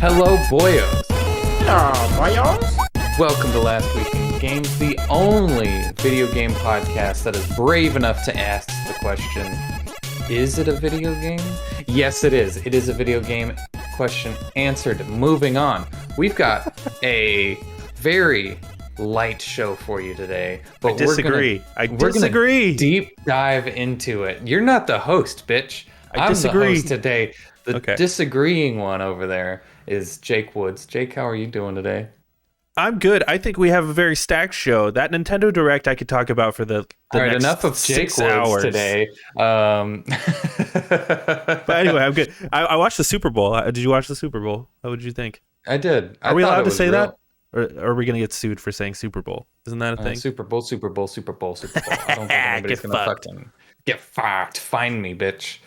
Hello, boyos. Oh, boyos. Welcome to Last Week in Games, the only video game podcast that is brave enough to ask the question, is it a video game? Yes, it is. It is a video game. Question answered. Moving on. We've got a very light show for you today. But I disagree. We're gonna deep dive into it. You're not the host, bitch. I'm disagree. the host today. The disagreeing one over there is Jake Woods. Jake, how are you doing today? I'm good. I think we have a very stacked show. That Nintendo Direct I could talk about for the All right, next enough of Jake 6 Woods hours today. But anyway, I'm good. I watched the Super Bowl. Did you watch the Super Bowl? What would you think? I did. Are we allowed to say that? Or are we going to get sued for saying Super Bowl? Isn't that a thing? Super Bowl, Super Bowl, Super Bowl, Super Bowl. I don't think anybody's going to fucking get fucked. Find me, bitch.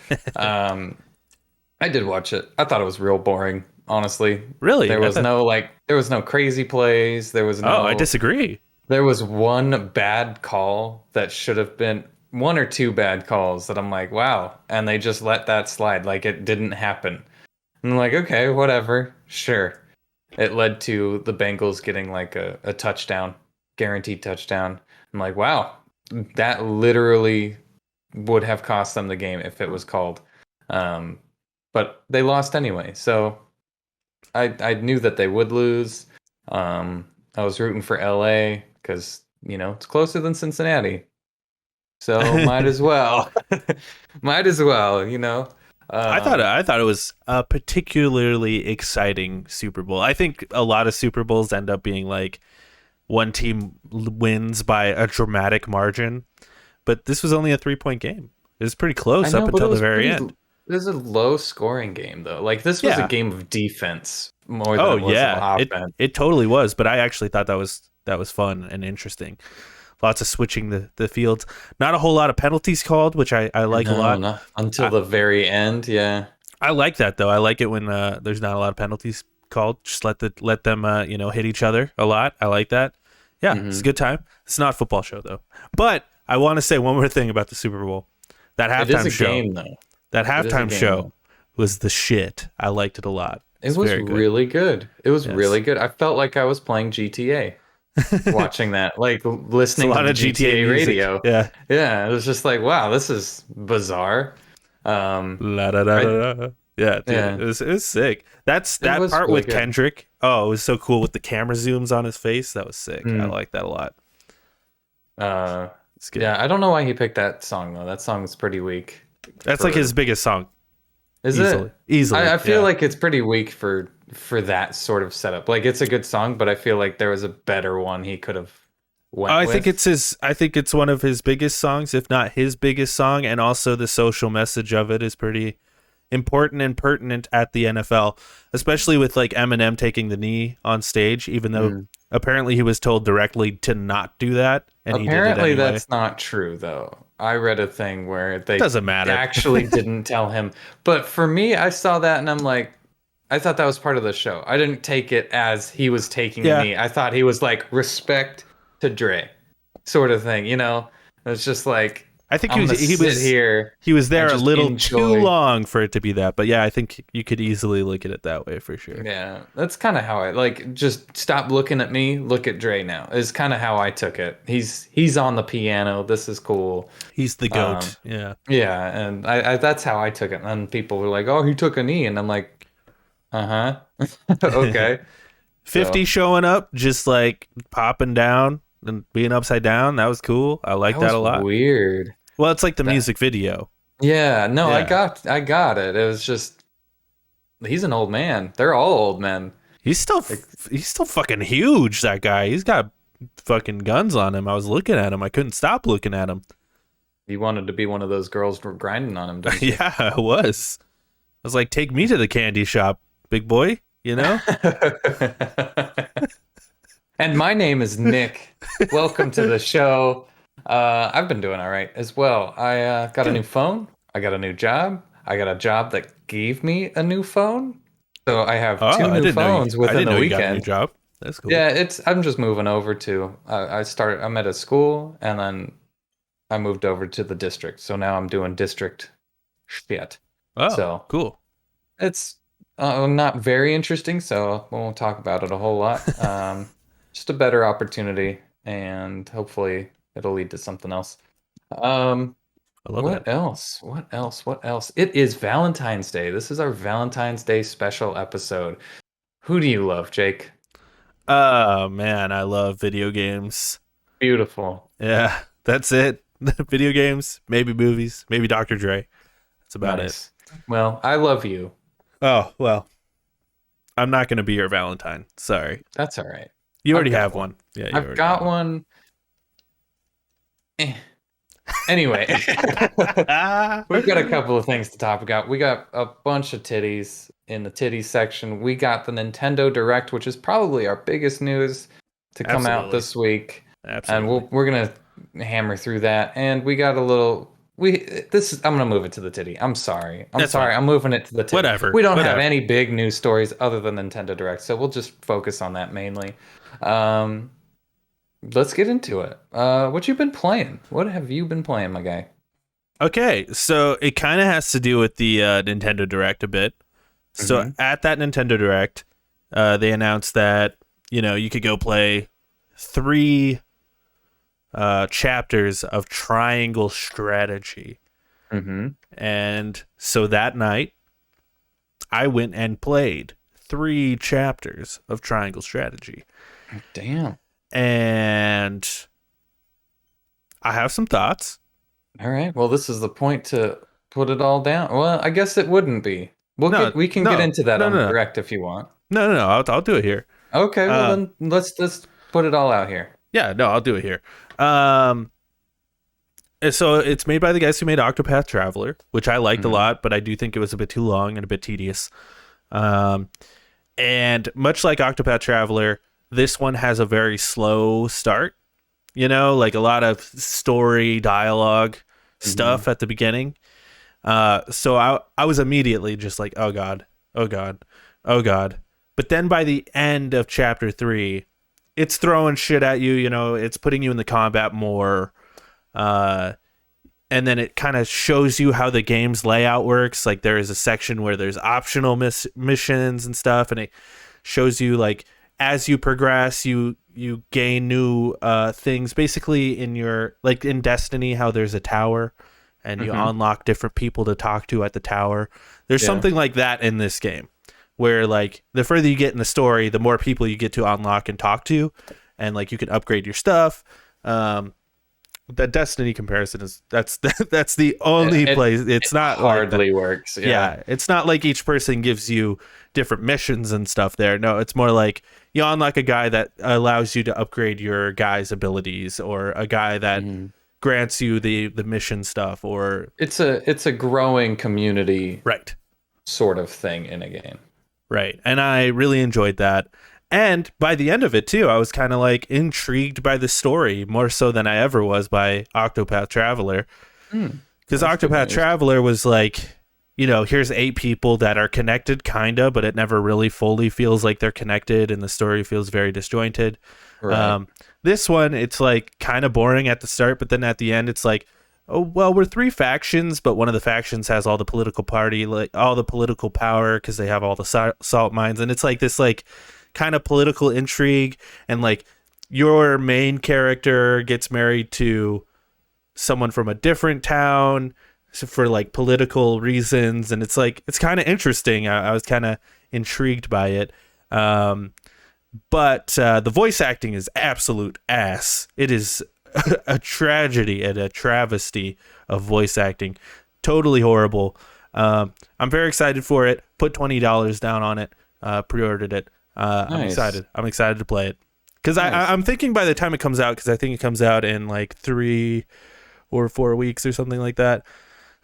I did watch it. I thought it was real boring, honestly. Really? There was no crazy plays. There was no. Oh, I disagree. There was one bad call that should have been one or two bad calls that I'm like, wow. And they just let that slide. Like it didn't happen. And I'm like, okay, whatever. Sure. It led to the Bengals getting like a touchdown, guaranteed touchdown. I'm like, wow, that literally would have cost them the game if it was called. But they lost anyway. So I knew that they would lose. I was rooting for LA because, you know, it's closer than Cincinnati. So might as well. Might as well, you know. I thought it was a particularly exciting Super Bowl. I think a lot of Super Bowls end up being like one team wins by a dramatic margin, but this was only a 3-point game. It was pretty close up until the very end. It was a low scoring game though. Like this was a game of defense more than it was of offense. It totally was, but I actually thought that was fun and interesting. Lots of switching the fields. Not a whole lot of penalties called, which I like a lot. Not until the very end, yeah. I like that though. I like it when there's not a lot of penalties called. Just let them hit each other a lot. I like that. Yeah, It's a good time. It's not a football show though. But I want to say one more thing about the Super Bowl. That halftime show. Game, though. That halftime show was the shit. I liked it a lot. It was really good. It was really good. I felt like I was playing GTA. Watching that, like listening to the GTA radio. Yeah. It was just like, wow, this is bizarre. La da da da. Yeah, dude, It was sick. That part really with good. Kendrick. Oh, it was so cool with the camera zooms on his face. That was sick. I like that a lot. It's good. Yeah, I don't know why he picked that song though. That song's pretty weak. That's like his biggest song. Is it? Easily. I feel like it's pretty weak for that sort of setup. Like it's a good song, but I feel like there was a better one he could have went with. I think it's one of his biggest songs, if not his biggest song, and also the social message of it is pretty important and pertinent at the NFL, especially with like Eminem taking the knee on stage, even though apparently he was told directly to not do that. And apparently he did it anyway. That's not true though. I read a thing where they doesn't matter. Actually didn't tell him. But for me, I saw that and I'm like, I thought that was part of the show. I didn't take it as he was taking me. I thought he was like respect to Dre sort of thing, you know? It's just like I think he was there a little too long for it to be that. But yeah, I think you could easily look at it that way for sure. Yeah. That's kind of how I like just stop looking at me, look at Dre now. Is kind of how I took it. He's on the piano. This is cool. He's the GOAT. Yeah. Yeah, and I that's how I took it. And then people were like, "Oh, he took a knee." And I'm like, "Uh-huh." Okay. 50 showing up, just like popping down and being upside down. That was cool. I like that a lot. Weird. Well, it's like the music video. Yeah, no, yeah. I got it. It was just he's an old man. They're all old men. He's still fucking huge, that guy. He's got fucking guns on him. I was looking at him. I couldn't stop looking at him. You wanted to be one of those girls who were grinding on him, didn't you? Yeah, I was. I was like, take me to the candy shop, big boy, you know? And my name is Nick. Welcome to the show. I've been doing all right as well. I got a new phone. I got a new job. I got a job that gave me a new phone. So I have two new phones within the weekend. You got a new job. That's cool. Yeah, I'm just moving over to. I'm at a school, and then I moved over to the district. So now I'm doing district shit. Oh, so cool. It's Not very interesting, so we won't talk about it a whole lot. Just a better opportunity, and hopefully it'll lead to something else. Um, I love that. what else? What else? What else? It is Valentine's Day. This is our Valentine's Day special episode. Who do you love, Jake? Oh man, I love video games. Beautiful. Yeah, that's it. Video games, maybe movies, maybe Dr. Dre. That's about it. Nice. Well, I love you. Oh, well, I'm not going to be your Valentine. Sorry. That's all right. You I've already got have one. one. Yeah, you I've already got have one. Eh. Anyway, we've got a couple of things to talk about. We got a bunch of titties in the titties section. We got the Nintendo Direct, which is probably our biggest news to come out Absolutely. this week, and Absolutely. we're gonna hammer through that. And we got a little. I'm gonna move it to the titty. I'm sorry. That's fine. I'm moving it to the titty. Whatever. We don't have Whatever. any big news stories other than Nintendo Direct, so we'll just focus on that mainly. Um, let's get into it. What you been playing? What have you been playing, my guy? Okay, so it kind of has to do with the Nintendo Direct a bit. So Mhm. at that Nintendo Direct, they announced that you could go play 3 chapters of Triangle Strategy, Mm-hmm. and so that night I went and played 3 chapters of Triangle Strategy, Damn. and I have some thoughts. All right. Well, this is the point to put it all down. Well, I guess it wouldn't be. No, We can get no, into that no, on no, the no, direct if you want. no. I'll do it here. Okay. Well, Uh, then let's put it all out here. yeah, no, I'll do it here. Um, so it's made by the guys who made Octopath Traveler, which I liked a Mhm. lot, but I do think it was a bit too long and a bit tedious. Um, and much like Octopath Traveler, this one has a very slow start. Like a lot of story dialogue stuff at the beginning. So I was immediately just like, oh god, oh god, oh god. But then by the end of chapter 3, it's throwing shit at you. It's putting you in the combat more. Uh, and then it kind of shows you how the game's layout works. Like there is a section where there's optional missions and stuff, and it shows you like as you progress, you gain new things. Basically, in your like in Destiny, how there's a tower, and you Mhm. unlock different people to talk to at the tower. There's Yeah. something like that in this game, where like the further you get in the story, the more people you get to unlock and talk to, and like you can upgrade your stuff. That Destiny comparison is that's the only place. It's not like Hardly works. yeah, it's not like each person gives you different missions and stuff there. No, it's more like you unlock a guy that allows you to upgrade your guy's abilities, or a guy that Mhm. grants you the mission stuff, or It's a growing community right. sort of thing in a game. Right. And I really enjoyed that. And by the end of it too, I was kind of like intrigued by the story more so than I ever was by Octopath Traveler. Hmm. Because That's good Octopath news. Traveler was like, here's 8 people that are connected, kinda, but it never really fully feels like they're connected, and the story feels very disjointed. Right. This one, it's like kind of boring at the start, but then at the end, it's like, oh well, we're 3 factions, but one of the factions has all the political party, like all the political power, because they have all the salt mines, and it's like this like kind of political intrigue, and like your main character gets married to someone from a different town for like political reasons, and it's like it's kind of interesting. I was kind of intrigued by it, but the voice acting is absolute ass. It is a tragedy and a travesty of voice acting. Totally horrible. I'm very excited for it. Put $20 down on it. Pre-ordered it. I'm Nice. excited. I'm excited to play it because Nice. I'm thinking by the time it comes out, because I think it comes out in like 3 or 4 weeks or something like that.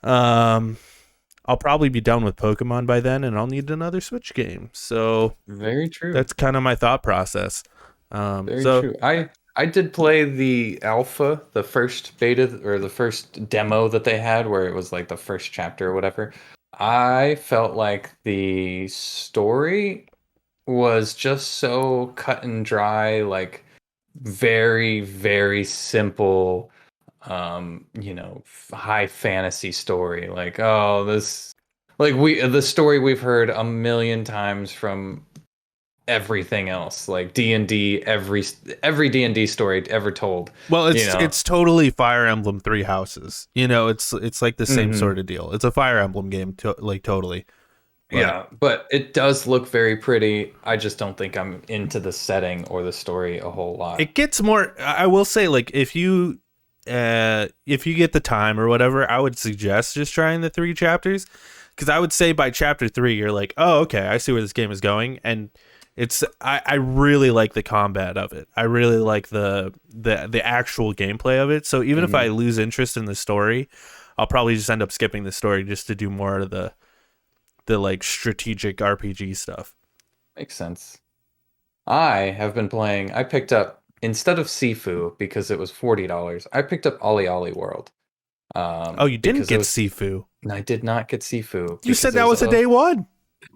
I'll probably be done with Pokemon by then, and I'll need another Switch game. So Very true. that's kind of my thought process. Very So true. I did play the alpha, the first beta or the first demo that they had, where it was like the first chapter or whatever. I felt like the story was just so cut and dry, like very, very simple, high fantasy story. Like, oh, this Like the story we've heard a million times from everything else, like D&D, every D&D story ever told, Well, you know. it's totally Fire Emblem Three Houses. You know, it's like the same Hmm. sort of deal. It's a Fire Emblem game, like totally. But Yeah, but it does look very pretty. I just don't think I'm into the setting or the story a whole lot. it gets more. I will say, like if you get the time or whatever, I would suggest just trying the 3 chapters, because I would say by chapter 3 you're like, oh, okay, I see where this game is going, and I really like the combat of it. I really like the actual gameplay of it. So even if I Hmm. lose interest in the story, I'll probably just end up skipping the story just to do more of the like strategic RPG stuff. Makes sense. I have been playing. I picked up instead of Sifu because it was $40. I picked up Ollie Ollie World. Oh, you didn't Because it get was. Sifu. I did not get Sifu You said because it that was was a day one.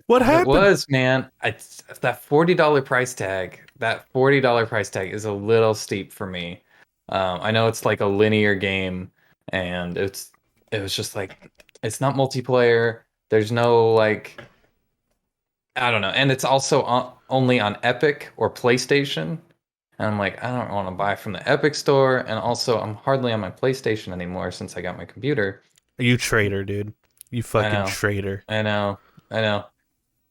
What it happened? was, man. That $40 price tag. That $40 price tag is a little steep for me. I know it's like a linear game, and it was just like it's not multiplayer. There's no like I don't know, and it's also only on Epic or PlayStation. And I'm like, I don't want to buy from the Epic store, and also I'm hardly on my PlayStation anymore since I got my computer. You traitor, dude. You I fucking know, traitor. I know, I know.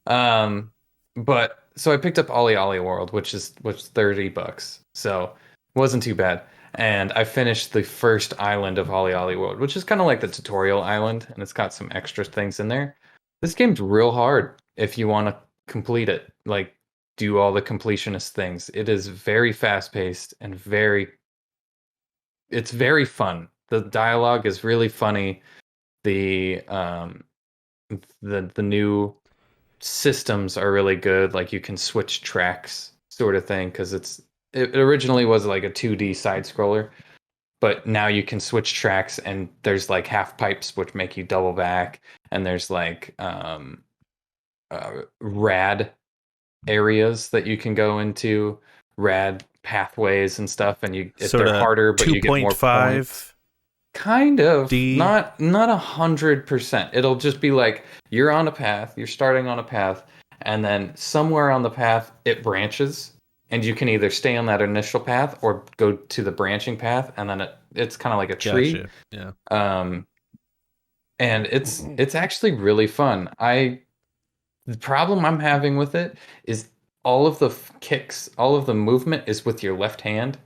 Um, but so I picked up Ollie Ollie World, which $30, so wasn't too bad. And I finished the first island of Ollie Ollie World, which is kind of like the tutorial island, and it's got some extra things in there. This game's real hard if you want to complete it, like do all the completionist things. It is very fast paced and it's very fun. The dialogue is really funny. The the new systems are really good. Like you can switch tracks, sort of thing, because it originally was like a 2D side scroller, but now you can switch tracks, and there's like half pipes which make you double back, and there's like rad areas that you can go into, rad pathways and stuff, and Sort they're of harder, but you get more points. 2.5 Kind of, D. not 100%. It'll just be like you're on a path, you're starting on a path, and then somewhere on the path it branches, and you can either stay on that initial path or go to the branching path, and then it's kind of like a tree. Gotcha. Yeah. Um, and it's actually really fun. The problem I'm having with it is all of the kicks, all of the movement is with your left hand,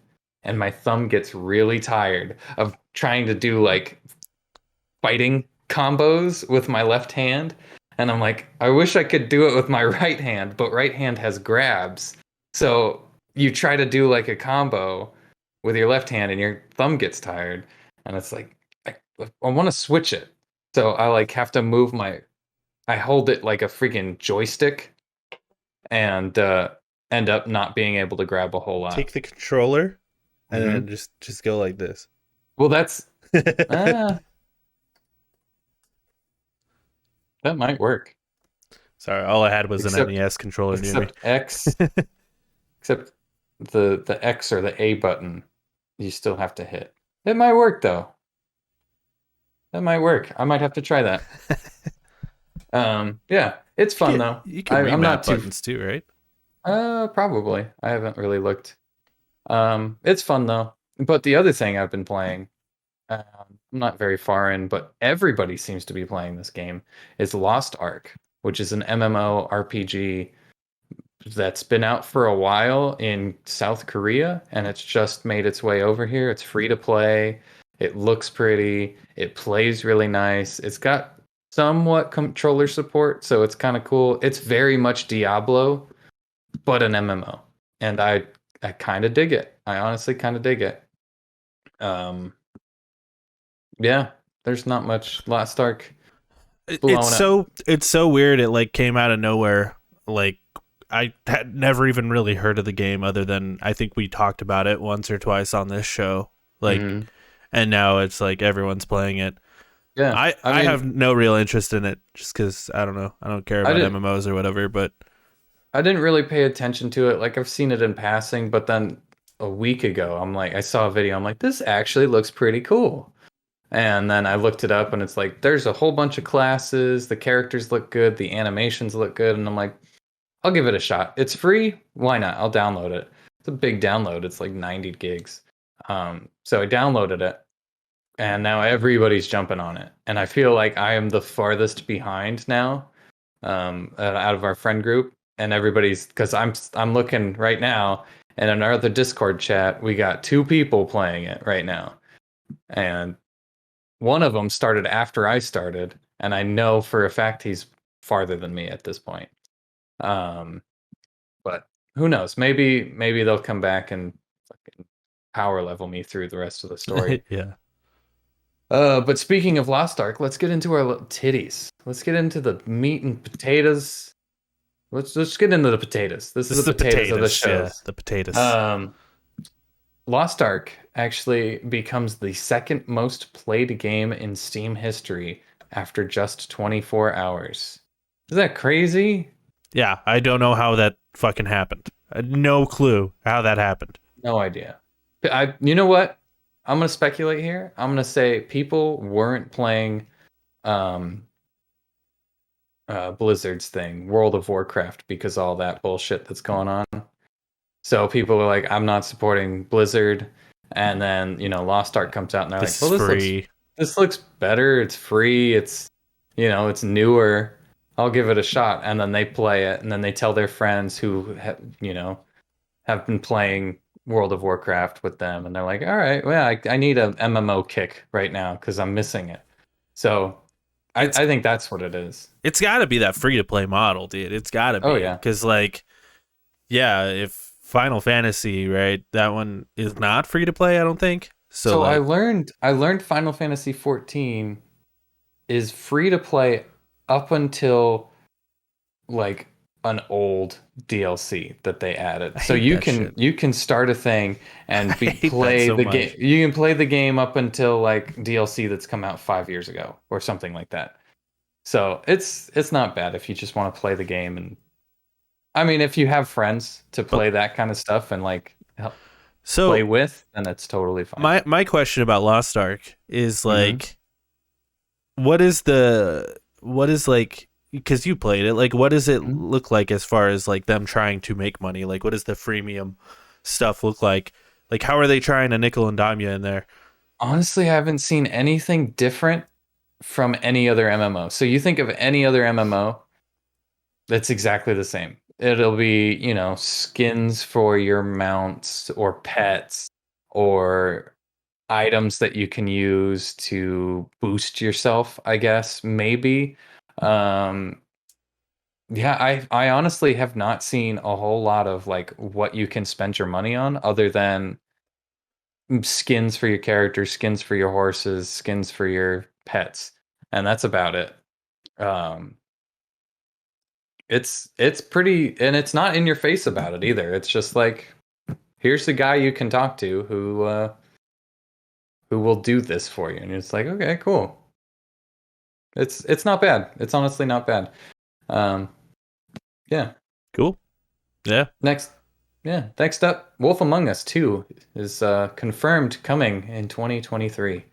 and my thumb gets really tired of trying to do like fighting combos with my left hand. And I'm like, I wish I could do it with my right hand, but right hand has grabs. So you try to do like a combo with your left hand and your thumb gets tired. And it's like, I want to switch it. So I like have to move I hold it like a freaking joystick and end up not being able to grab a whole lot. Take the controller and Hmm. then just go like this. Well, uh, that might work. Sorry, all I had was an Except NES controller near me. except X, except the X or the A button, you still have to hit. It might work though. That might work. I might have to try that. Yeah, it's fun though. You can I'm not remap too. buttons too, right? Probably. I haven't really looked. It's fun though. But the other thing I've been playing, I'm not very far in, but everybody seems to be playing this game, is Lost Ark, which is an MMO RPG that's been out for a while in South Korea, and it's just made its way over here. It's free to play. It looks pretty. It plays really nice. It's got somewhat controller support, so it's kind of cool. It's very much Diablo, but an MMO. And I kind of dig it. I honestly kind of dig it. Um, yeah, there's not much. Lost Ark blowing up. It's so weird. It like came out of nowhere. Like I had never even really heard of the game other than I think we talked about it once or twice on this show. Like, Hmm. and now it's like everyone's playing it. Yeah, I I mean, have no real interest in it just because I don't know. I don't care I about didn't. MMOs or whatever. But I didn't really pay attention to it. Like I've seen it in passing, but then a week ago, I saw a video. I'm like, this actually looks pretty cool. And then I looked it up and it's like there's a whole bunch of classes, the characters look good, the animations look good, and I'm like, I'll give it a shot. It's free, why not? I'll download it. It's a big download. It's like 90 gigs. So I downloaded it and now everybody's jumping on it. And I feel like I am the farthest behind now, out of our friend group, and everybody's because I'm looking right now, and in our other Discord chat, we got two people playing it right now, and one of them started after I started, and I know for a fact he's farther than me at this point. But who knows? Maybe they'll come back and fucking power level me through the rest of the story. Yeah. But speaking of Lost Ark, let's get into our little titties. Let's get into the meat and potatoes. Let's get into the potatoes. This is the potatoes of the shows. Yeah, the potatoes. Lost Ark actually becomes the second most played game in Steam history after just 24 hours. Is that crazy? Yeah, I don't know how that fucking happened. I had no clue how that happened. No idea. You know what? I'm gonna speculate here. I'm gonna say people weren't playing Blizzard's thing, World of Warcraft, because all that bullshit that's going on. So people are like, I'm not supporting Blizzard. And then, Lost Ark comes out and they're This like, well, is free. This looks better. It's free. It's, it's newer. I'll give it a shot. And then they play it. And then they tell their friends who, have been playing World of Warcraft with them. And they're like, all right, well, I need a MMO kick right now because I'm missing it. So I think that's what it is. It's got to be that free to play model, dude. It's got to be. Oh, yeah. Because, if Final Fantasy, right, that one is not free to play, I don't think. So I learned Final Fantasy 14 is free to play up until like an old DLC that they added. So you can start a thing and play the game. You can play the game up until like DLC that's come out 5 years ago or something like that. So it's not bad if you just want to play the game. And I mean, if you have friends to play that kind of stuff and like help play with, then it's totally fine. My question about Lost Ark is like, what is like, because you played it, like, what does it look like as far as like them trying to make money? Like, what does the freemium stuff look like? Like, how are they trying to nickel and dime you in there? Honestly, I haven't seen anything different from any other MMO. So you think of any other MMO, that's exactly the same. It'll be, skins for your mounts or pets or items that you can use to boost yourself, I guess, maybe. Yeah, I honestly have not seen a whole lot of like what you can spend your money on other than skins for your characters, skins for your horses, skins for your pets, and that's about it. It's pretty, and it's not in your face about it either. It's just like, here's the guy you can talk to who will do this for you, and it's like, okay, cool. It's not bad. It's honestly not bad. Yeah. Cool. Yeah. Next up, Wolf Among Us 2 is confirmed coming in 2023.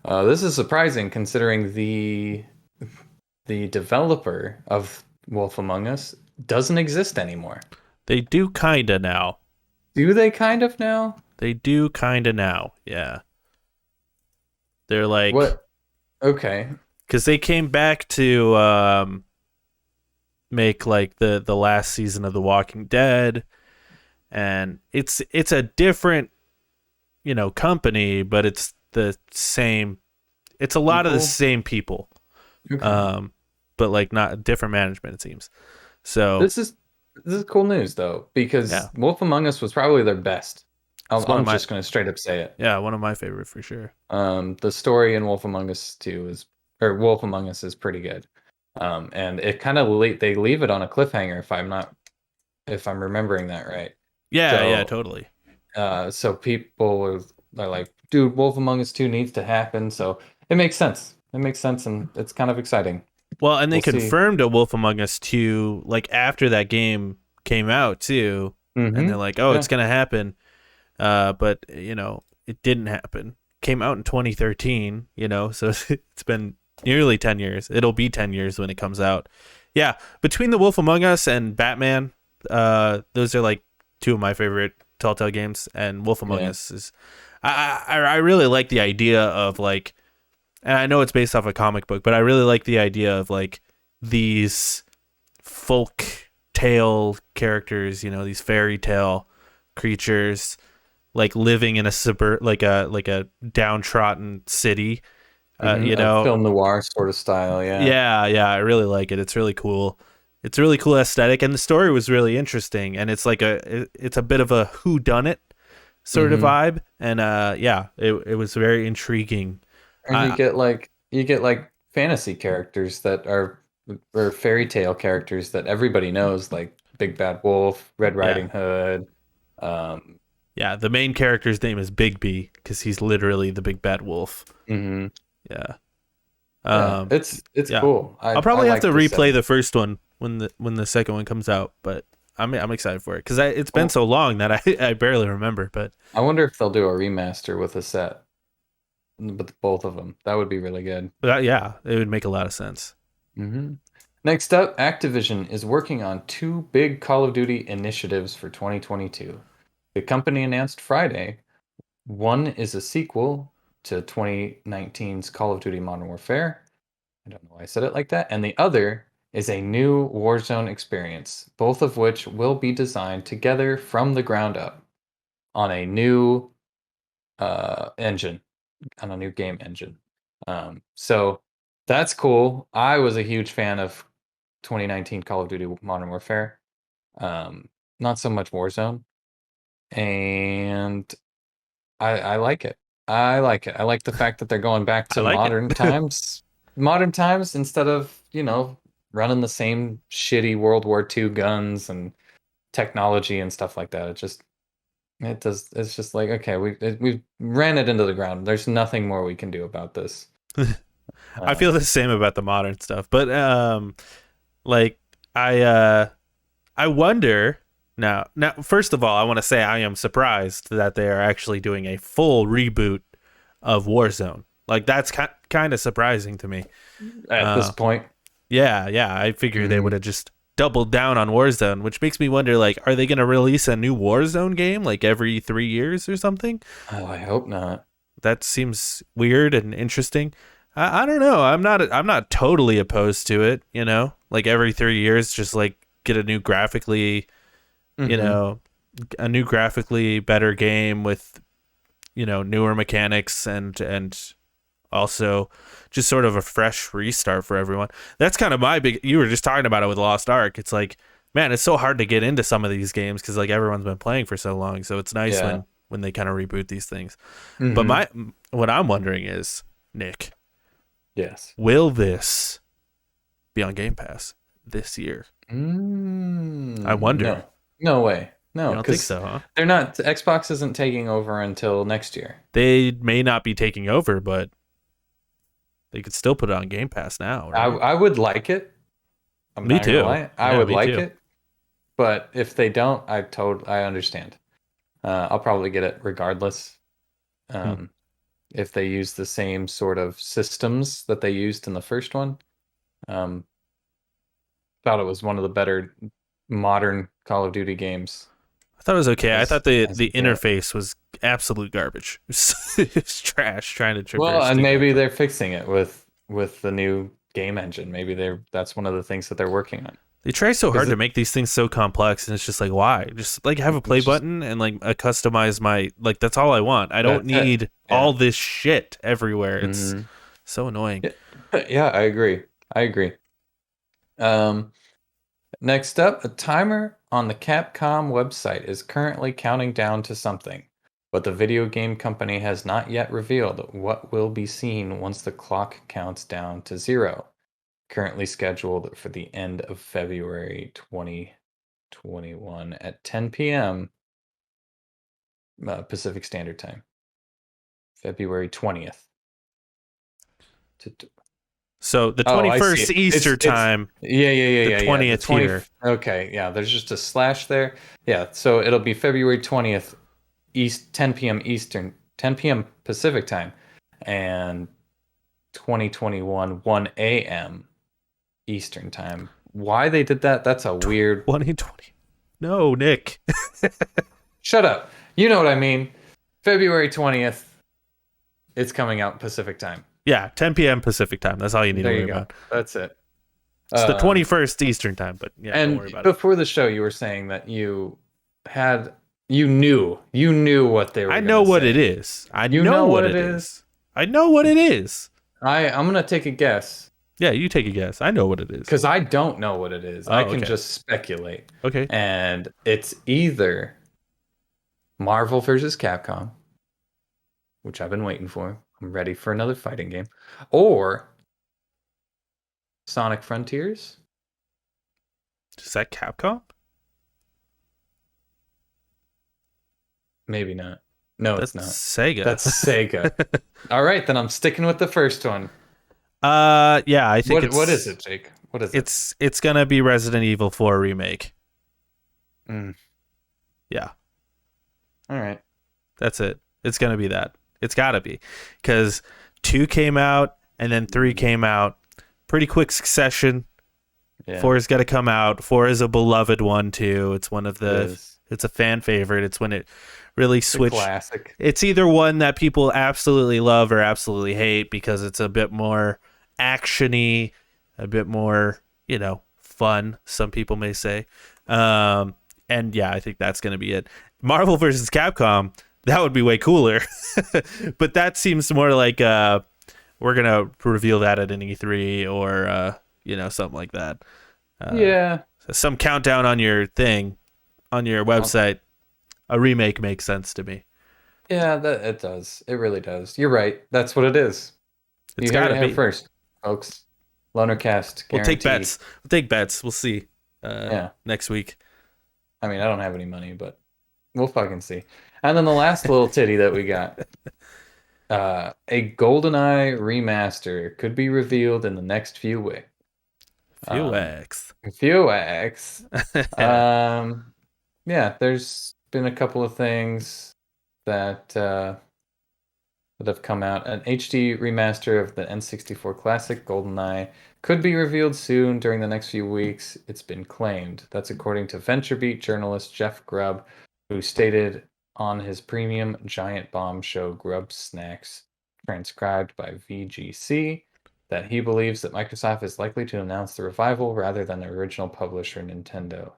This is surprising considering the developer of Wolf Among Us doesn't exist anymore. They do kinda now. Do they kind of now? They do kinda now, yeah. They're like... What? Okay. Because they came back to make like the last season of The Walking Dead, and it's a different company, but it's the same. It's a lot of the same people, okay. But like not different management, it seems. So this is cool news though, because Wolf Among Us was probably their best. I'm just gonna straight up say it. Yeah, one of my favorite for sure. The story in Wolf Among Us 2 Wolf Among Us is pretty good. And it kind of they leave it on a cliffhanger if I'm remembering that right. Yeah, totally. So people are like, dude, Wolf Among Us 2 needs to happen. So it makes sense. And it's kind of exciting. Well, and they confirmed a Wolf Among Us 2 like after that game came out too. Mm-hmm. And they're like, it's gonna happen. But it didn't happen. came out in 2013, so it's been nearly 10 years. It'll be 10 years when it comes out. Yeah, between The Wolf Among Us and Batman, those are like two of my favorite Telltale games, and Wolf Among Us is I really like the idea of like, and I know it's based off a comic book, but I really like the idea of like these folk tale characters, these fairy tale creatures like living in a like a downtrodden city, A film noir sort of style. yeah, I really like it. It's really cool. It's a really cool aesthetic, and the story was really interesting, and it's like it's a bit of a whodunit sort of vibe, and it was very intriguing. And you get like fantasy characters that are, or fairy tale characters that everybody knows, like Big Bad Wolf, Red Riding Hood. Yeah, the main character's name is Bigby because he's literally the big bad wolf. Mm-hmm. Yeah. It's cool. I'll probably have to replay the first one when the second one comes out, but I'm excited for it because it's been so long that I barely remember. But I wonder if they'll do a remaster with a set, with both of them. That would be really good. But it would make a lot of sense. Mm-hmm. Next up, Activision is working on two big Call of Duty initiatives for 2022. The company announced Friday one is a sequel to 2019's Call of Duty Modern Warfare. I don't know why I said it like that. And the other is a new Warzone experience, both of which will be designed together from the ground up on a new engine, on a new game engine. So that's cool. I was a huge fan of 2019 Call of Duty Modern Warfare. Not so much Warzone. And I like it. I like it. I like the fact that they're going back to modern times. Modern times instead of, running the same shitty World War II guns and technology and stuff like that. It's just like, okay, we ran it into the ground. There's nothing more we can do about this. I feel the same about the modern stuff, but like I wonder now. First of all, I want to say I am surprised that they are actually doing a full reboot of Warzone. Like that's kind of surprising to me at this point. Yeah, I figured they would have just doubled down on Warzone, which makes me wonder, like, are they going to release a new Warzone game like every 3 years or something? Oh, I hope not. That seems weird and interesting. I don't know. I'm not totally opposed to it. Like every 3 years, just like get a new graphically, a new graphically better game with, newer mechanics and also just sort of a fresh restart for everyone. That's kind of my big. You were just talking about it with Lost Ark. It's like, man, it's so hard to get into some of these games because like everyone's been playing for so long. So it's nice when they kind of reboot these things. But what I'm wondering is, Nick. Yes. Will this be on Game Pass this year? I wonder. No way. No, I don't think so, huh? They're not. Xbox isn't taking over until next year. They may not be taking over, but they could still put it on Game Pass now. Right? I would like it. Me too. I would like it. But if they don't, I understand. I'll probably get it regardless. If they use the same sort of systems that they used in the first one. Thought it was one of the better modern Call of Duty games. I thought it was okay. I thought the interface was absolute garbage. It's trash trying to traverse. Well, and maybe they're fixing it with the new game engine. Maybe that's one of the things that they're working on. They try so hard to make these things so complex, and it's just like, why? Just like have a play button and like customize my like. That's all I want. I don't need all this shit everywhere. It's so annoying. Yeah, I agree. Next up, a timer on the Capcom website is currently counting down to something, but the video game company has not yet revealed what will be seen once the clock counts down to 0. Currently scheduled for the end of February 2021 at 10 p.m. Pacific Standard Time. February 20th. So the 21st Easter time. Yeah. The 20th here. Okay, yeah, there's just a slash there. Yeah, so it'll be February 20th, 10 p.m. Eastern 10 p.m. Pacific time, and 2021 1 a.m. Eastern time. Why they did that? That's a weird. 2020. No, Nick. Shut up. You know what I mean. February 20th. It's coming out Pacific time. Yeah, 10 p.m. Pacific time. That's all you need There to you worry go. about. That's it. It's the 21st Eastern time, but yeah, don't worry And about it. before the show, you were saying that you knew what they were. I know what say. it is. You know what it is. I know what it is. I'm gonna take a guess. Yeah, you take a guess. I know what it is. Because I don't know what it is. Oh, I can okay. just speculate. Okay. And it's either Marvel versus Capcom, which I've been waiting for. I'm ready for another fighting game. Or Sonic Frontiers. Is that Capcom? Maybe not. No, That's it's not. Sega. That's Sega. All right, then I'm sticking with the first one. Yeah, I think what is it, Jake? What is it? It's gonna be Resident Evil 4 remake. Mm. Yeah. All right. That's it. It's gonna be that. It's gotta be. Because 2 came out and then 3 came out. Pretty quick succession. Yeah. 4 is gonna come out. 4 is a beloved one too. It's one of the it's a fan favorite. It's when it really switched. Classic. It's either one that people absolutely love or absolutely hate because it's a bit more actiony, a bit more, fun, some people may say. And yeah, I think that's going to be it. Marvel versus Capcom, that would be way cooler. But that seems more like we're going to reveal that at an E3 or, something like that. Yeah. Some countdown on your thing, on your website. A remake makes sense to me. Yeah, it does. It really does. You're right. That's what it is. It's got to be first, folks. Lonercast. We'll take bets. We'll see. Next week. I mean, I don't have any money, but we'll fucking see. And then the last little titty that we got, a GoldenEye remaster could be revealed in the next few weeks. Few weeks. Yeah, there's been a couple of things that have come out. An HD remaster of the N64 classic GoldenEye could be revealed soon during the next few weeks. It's been claimed. That's according to VentureBeat journalist Jeff Grubb, who stated on his premium Giant Bomb show Grub Snacks, transcribed by VGC, that he believes that Microsoft is likely to announce the revival rather than the original publisher Nintendo.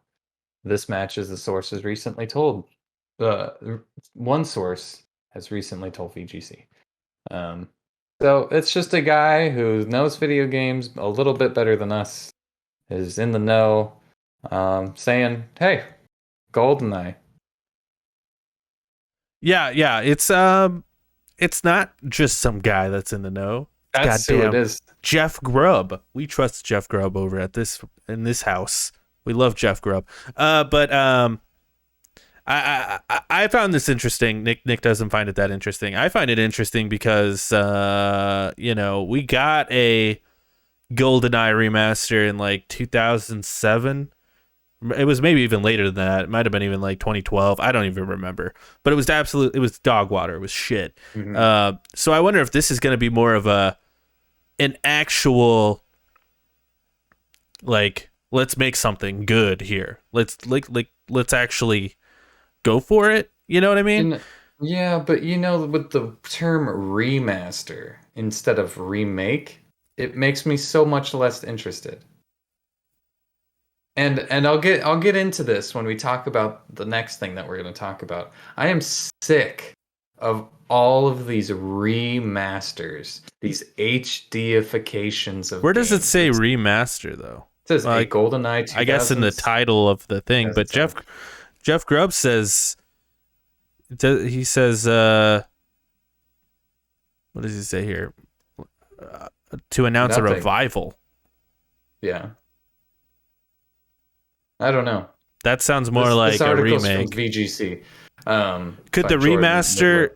This matches the sources recently told. One source has recently told VGC. So it's just a guy who knows video games a little bit better than us, is in the know, saying, "Hey, GoldenEye." Yeah. It's not just some guy that's in the know. That's who it is. Jeff Grubb. We trust Jeff Grubb over at in this house. We love Jeff Grubb. But I found this interesting. Nick doesn't find it that interesting. I find it interesting because we got a GoldenEye remaster in like 2007. It was maybe even later than that. It might have been even like 2012. I don't even remember. But it was it was dog water. It was shit. Mm-hmm. So I wonder if this is going to be more of an actual, like, let's make something good here. Let's actually go for it. You know what I mean? Yeah, but with the term remaster instead of remake, it makes me so much less interested. And I'll get into this when we talk about the next thing that we're going to talk about. I am sick of all of these remasters, these HDifications of. Where does it say remaster though? It says a GoldenEye 2000. I guess in the title of the thing, but Jeff Grubb says, he says, what does he say here? To announce a revival. Yeah. I don't know. That sounds more like a remake. From VGC. Could the remaster?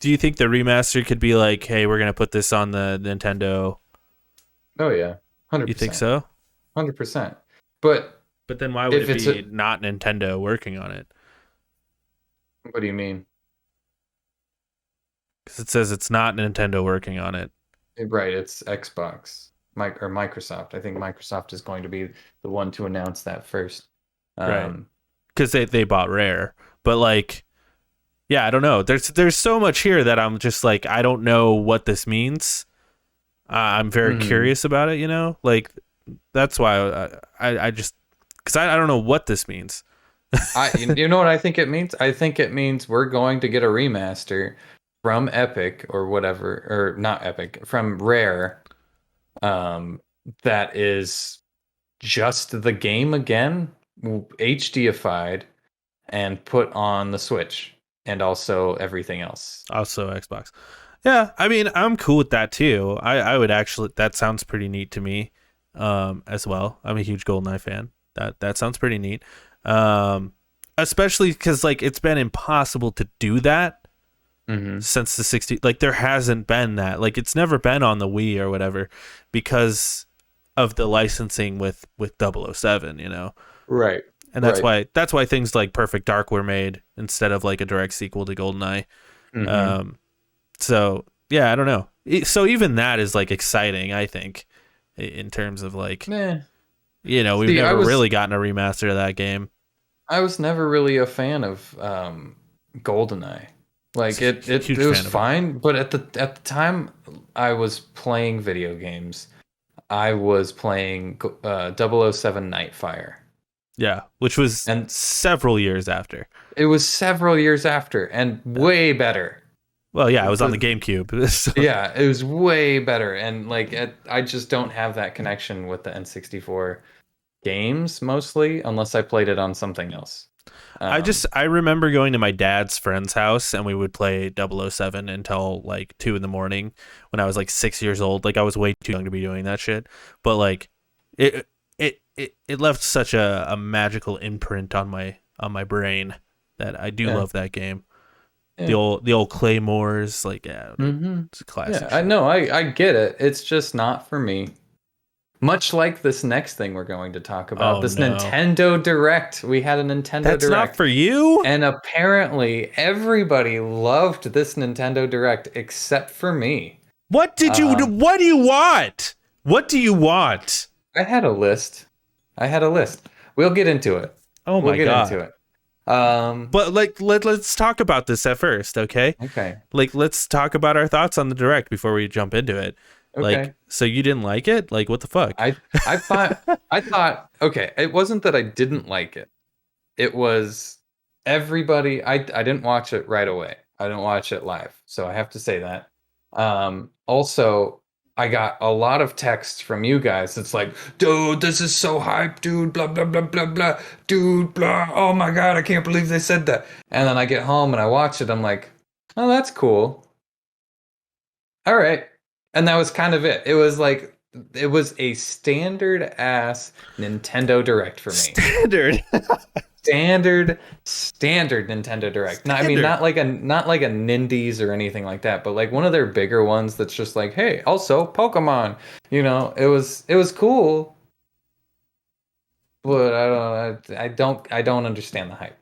Do you think the remaster could be like, hey, we're gonna put this on the Nintendo? Oh yeah, 100%. You think so? 100%. But then why would it be not Nintendo working on it? What do you mean? because it says it's not Nintendo working on it. Right, it's Xbox, or Microsoft. I think Microsoft is going to be the one to announce that first. Right. Um, Because they bought Rare. But like, yeah, I don't know. There's so much here that I'm just like, I don't know what this means. I'm very mhm. curious about it, like that's why I just, because I don't know what this means. You know what I think it means? I think it means we're going to get a remaster from Epic or whatever, or not Epic, from Rare, that is just the game again, HDified and put on the Switch and also everything else. Also Xbox. Yeah, I mean, I'm cool with that too. I would actually, that sounds pretty neat to me, as well. I'm a huge GoldenEye fan. That sounds pretty neat. Especially because like it's been impossible to do that Hmm. since the 60. Like there hasn't been that. Like it's never been on the Wii or whatever because of the licensing with 007, Right. and Right. that's why things like Perfect Dark were made instead of like a direct sequel to GoldenEye. Hmm. Um, so yeah, I don't know. So even that is like exciting, I think, in terms of like, Meh. we've See, never really gotten a remaster of that game. I was never really a fan of GoldenEye. Like it Huge was fan of it. fine, but at the time I was playing video games, I was playing 007 Nightfire. Yeah, which was And several years after. it was several years after and Yeah. way better. Well, yeah, it was on the The, GameCube. So, yeah, it was way better. And like I just don't have that connection with the N64 games mostly, unless I played it on something else. I remember going to my dad's friend's house and we would play 007 until like 2 in the morning when I was like 6 years old. Like I was way too young to be doing that shit. But like it left such a magical imprint on my brain that I do Yeah. love that game. Yeah. The old Claymores, like, yeah, Hmm. it's a classic Yeah, I shit. know. I get it. It's just not for me. Much like this next thing we're going to talk about, Oh this no. Nintendo Direct. We had a Nintendo That's not Direct, for you? and apparently everybody loved this Nintendo Direct except for me. Um, What do you want? What do you want? I had a list. I had a list. We'll get into it. Oh We'll my get into god. it. But like let's talk about this at first, okay? Okay. Like let's talk about our thoughts on the direct before we jump into it. Like, Okay. so you didn't like it? Like what the fuck? I I thought okay, it wasn't that I didn't like it. It was everybody. I didn't watch it right away. I didn't watch it live, so I have to say that. Also, I got a lot of texts from you guys. It's like, dude, this is so hype, dude. Blah blah blah blah blah, dude. Blah. Oh my god, I can't believe they said that. And then I get home and I watch it. I'm like, oh, that's cool. All right. And that was kind of it. It was like it was a standard ass Nintendo Direct for me. Standard. Standard Nintendo Direct. No, I mean Standard. not like a Nindies or anything like that, but like one of their bigger ones that's just like, hey, also Pokemon. It was cool, but I don't understand the hype.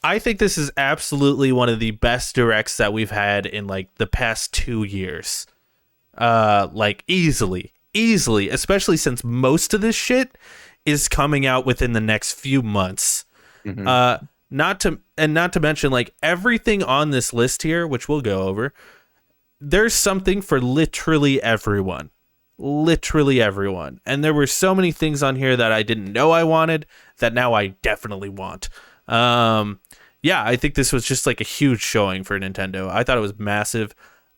I think this is absolutely one of the best directs that we've had in like the past 2 years. Like easily, especially since most of this shit is coming out within the next few months. Hmm. Not to mention like everything on this list here, which we'll go over. There's something for literally everyone. Literally everyone. And there were so many things on here that I didn't know I wanted that now I definitely want. Yeah, I think this was just like a huge showing for Nintendo. I thought it was massive.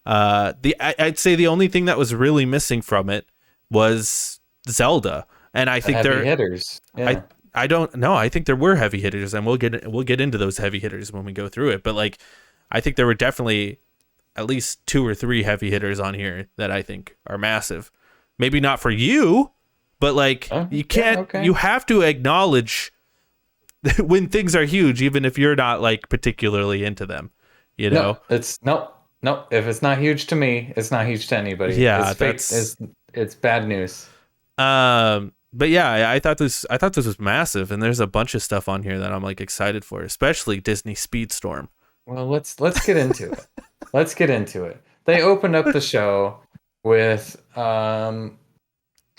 I'd say the only thing that was really missing from it was Zelda, and I The think heavy hitters. I Yeah. I don't know. I think there were heavy hitters, and we'll get into those heavy hitters when we go through it. But like, I think there were definitely at least 2 or 3 heavy hitters on here that I think are massive. Maybe not for you, but like Oh, you yeah, can't. okay. You have to acknowledge when things are huge, even if you're not like particularly into them. You know? No, it's no. If it's not huge to me, it's not huge to anybody. Yeah, It's fake. that's It's bad news. but yeah, I thought this was massive, and there's a bunch of stuff on here that I'm like excited for, especially Disney Speedstorm. Well, let's get into it. let's get into it. They opened up the show with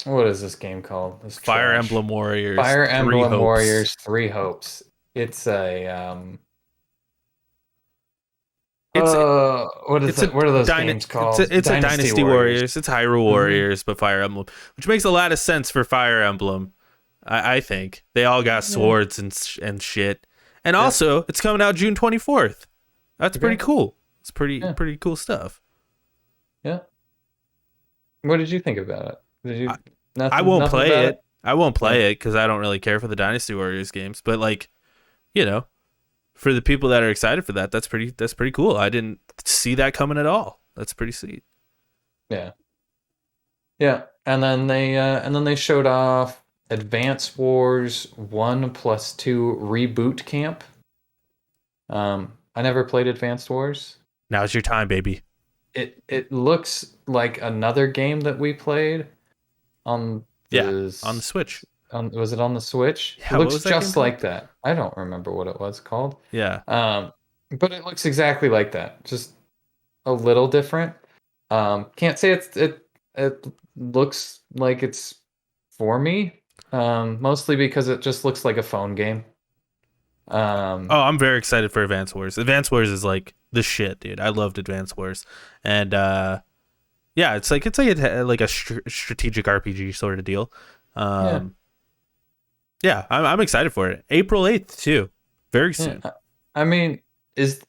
what is this game called? This Fire trash. Emblem Warriors, Fire Three Emblem Hopes. Warriors 3 Hopes. It's a It's what is it's a it? What are those games called? it's a Dynasty Dynasty Warriors. Warriors. It's Hyrule Hmm. Warriors, but Fire Emblem, which makes a lot of sense for Fire Emblem. I think they all got Yeah. swords and shit. And Yeah. also, it's coming out June 24th. That's pretty Okay. cool. It's Yeah. pretty cool stuff. Yeah. What did you think about it? Did you I nothing won't nothing play about it? it. I won't Yeah. play it because I don't really care for the Dynasty Warriors games. But like, you know, for the people that are excited for that, that's pretty cool. I didn't see that coming at all. That's pretty sweet. Yeah. Yeah. And then they showed off Advance Wars 1+2 Reboot Camp. I never played Advanced Wars. Now's your time, baby. It looks like another game that we played on Yeah, the on the Switch. was it on the Switch? It Yeah, what looks was that game just called? like that. I don't remember what it was called. Yeah. But it looks exactly like that. Just a little different. Can't say it looks like it's for me. Mostly because it just looks like a phone game. Oh, I'm very excited for Advance Wars. Advance Wars is like the shit, dude. I loved Advance Wars, and yeah, it's like a strategic RPG sort of deal. Yeah, Yeah, I'm excited for it. April 8th too, very yeah. soon. I mean, it's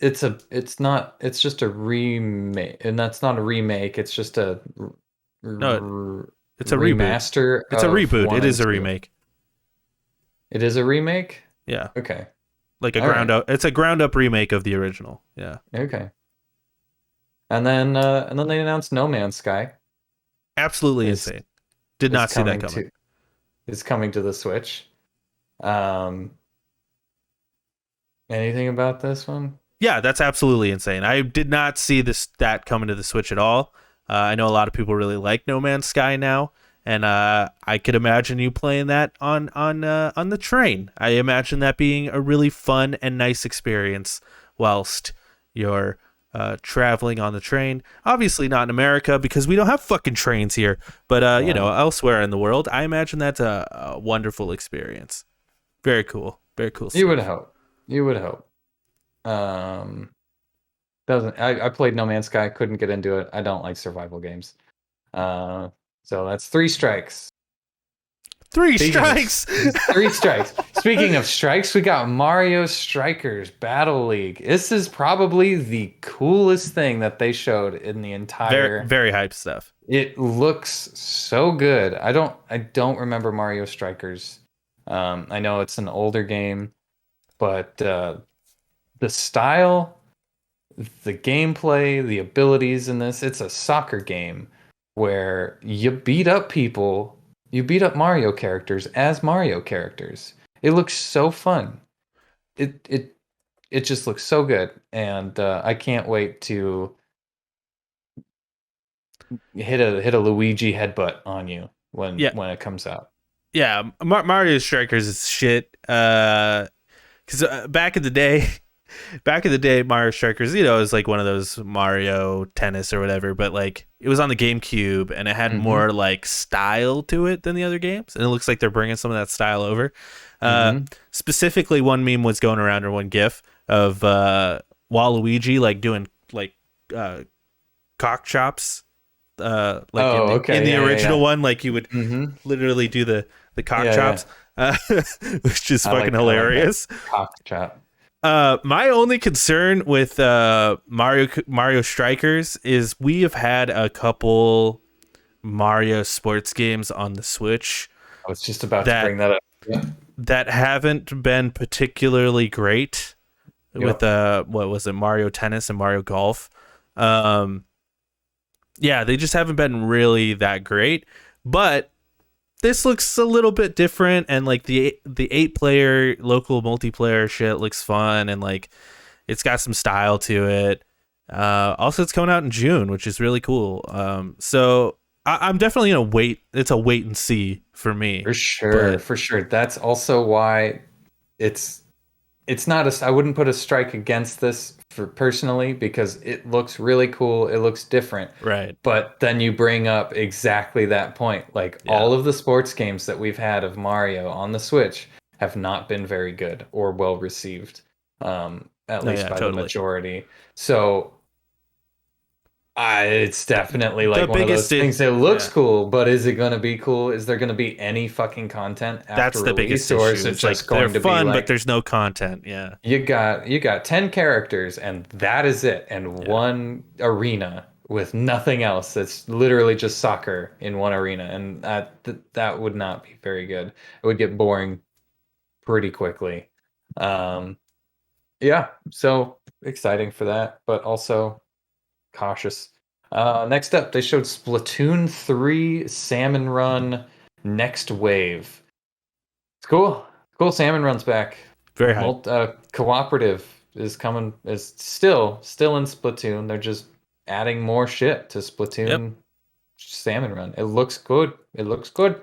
just a remake, and that's not a remake. It's just a No, it's a reboot. remaster It's a of reboot. one It and is a two. remake. It is a remake? Yeah, Okay. like a All ground right. up. It's a ground up remake of the original. Yeah, Okay. And then they announced No Man's Sky absolutely is insane. Did is not see that coming coming. to is coming to the Switch. Um, Anything about this one? Yeah, that's absolutely insane. I did not see that coming to the Switch at all. I know a lot of people really like No Man's Sky now, and I could imagine you playing that on the train. I imagine that being a really fun and nice experience whilst you're traveling on the train. Obviously not in America because we don't have fucking trains here, but elsewhere in the world, I imagine that's a wonderful experience. Very cool. Very cool You stuff. would hope. You would hope. Um, doesn't I played No Man's Sky, couldn't get into it. I don't like survival games. Uh, so that's three strikes. Three Speaking of strikes. three strikes. Speaking of strikes, we got Mario Strikers Battle League. This is probably the coolest thing that they showed in the Very entire. very hype stuff. It looks so good. I don't remember Mario Strikers. I know it's an older game, but the style, the gameplay, the abilities in this, it's a soccer game where you beat up people, you beat up Mario characters as Mario characters. It looks so fun. It just looks so good, and I can't wait to hit a Luigi headbutt on you when Yeah, when it comes out. yeah. Mario Strikers is shit. Because back in the day, Mario Strikers, is like one of those Mario Tennis or whatever, but like it was on the GameCube and it had Hmm. more like style to it than the other games, and it looks like they're bringing some of that style over. Uh, Hmm. Specifically, one meme was going around or one GIF of Waluigi like doing like cock chops. Like Oh, in okay. the Yeah, yeah, original yeah. one, like you would Hmm. literally do the cock Yeah, yeah. chops, which is fucking I like that hilarious. cock chop. My only concern with Mario Strikers is we have had a couple Mario sports games on the Switch I was just about to that bring that up. Yeah. that haven't been particularly great. With Yep. what was it, Mario Tennis and Mario Golf. Um, yeah, they just haven't been really that great. But this looks a little bit different, and like the 8 player local multiplayer shit looks fun, and like it's got some style to it. Also, it's coming out in June, which is really cool. So I'm definitely gonna wait. It's a wait and see for me. For sure, But for sure. That's also why it's not I wouldn't put a strike against this for personally because it looks really cool. It looks different. Right. But then you bring up exactly that point. Like Yeah. all of the sports games that we've had of Mario on the Switch have not been very good or well received, at No, least yeah, by the totally. majority. So it's definitely The like one of biggest those things. It looks yeah. cool, but is it going to be cool? Is there going to be any fucking content after That's the biggest release, or is issue. it It's like just they're going to be fun, but like there's no content. Yeah. you got 10 characters and that is it, and Yeah. one arena with nothing else? That's literally just soccer in one arena, and that would not be very good. It would get boring pretty quickly. Um, yeah, so exciting for that, but also cautious. Next up, they showed Splatoon 3 Salmon Run Next Wave. It's cool. Cool, Salmon Run's back. Very hype. Cooperative is coming, is still in Splatoon. They're just adding more shit to Yep. Splatoon Salmon Run. It looks good. It looks good.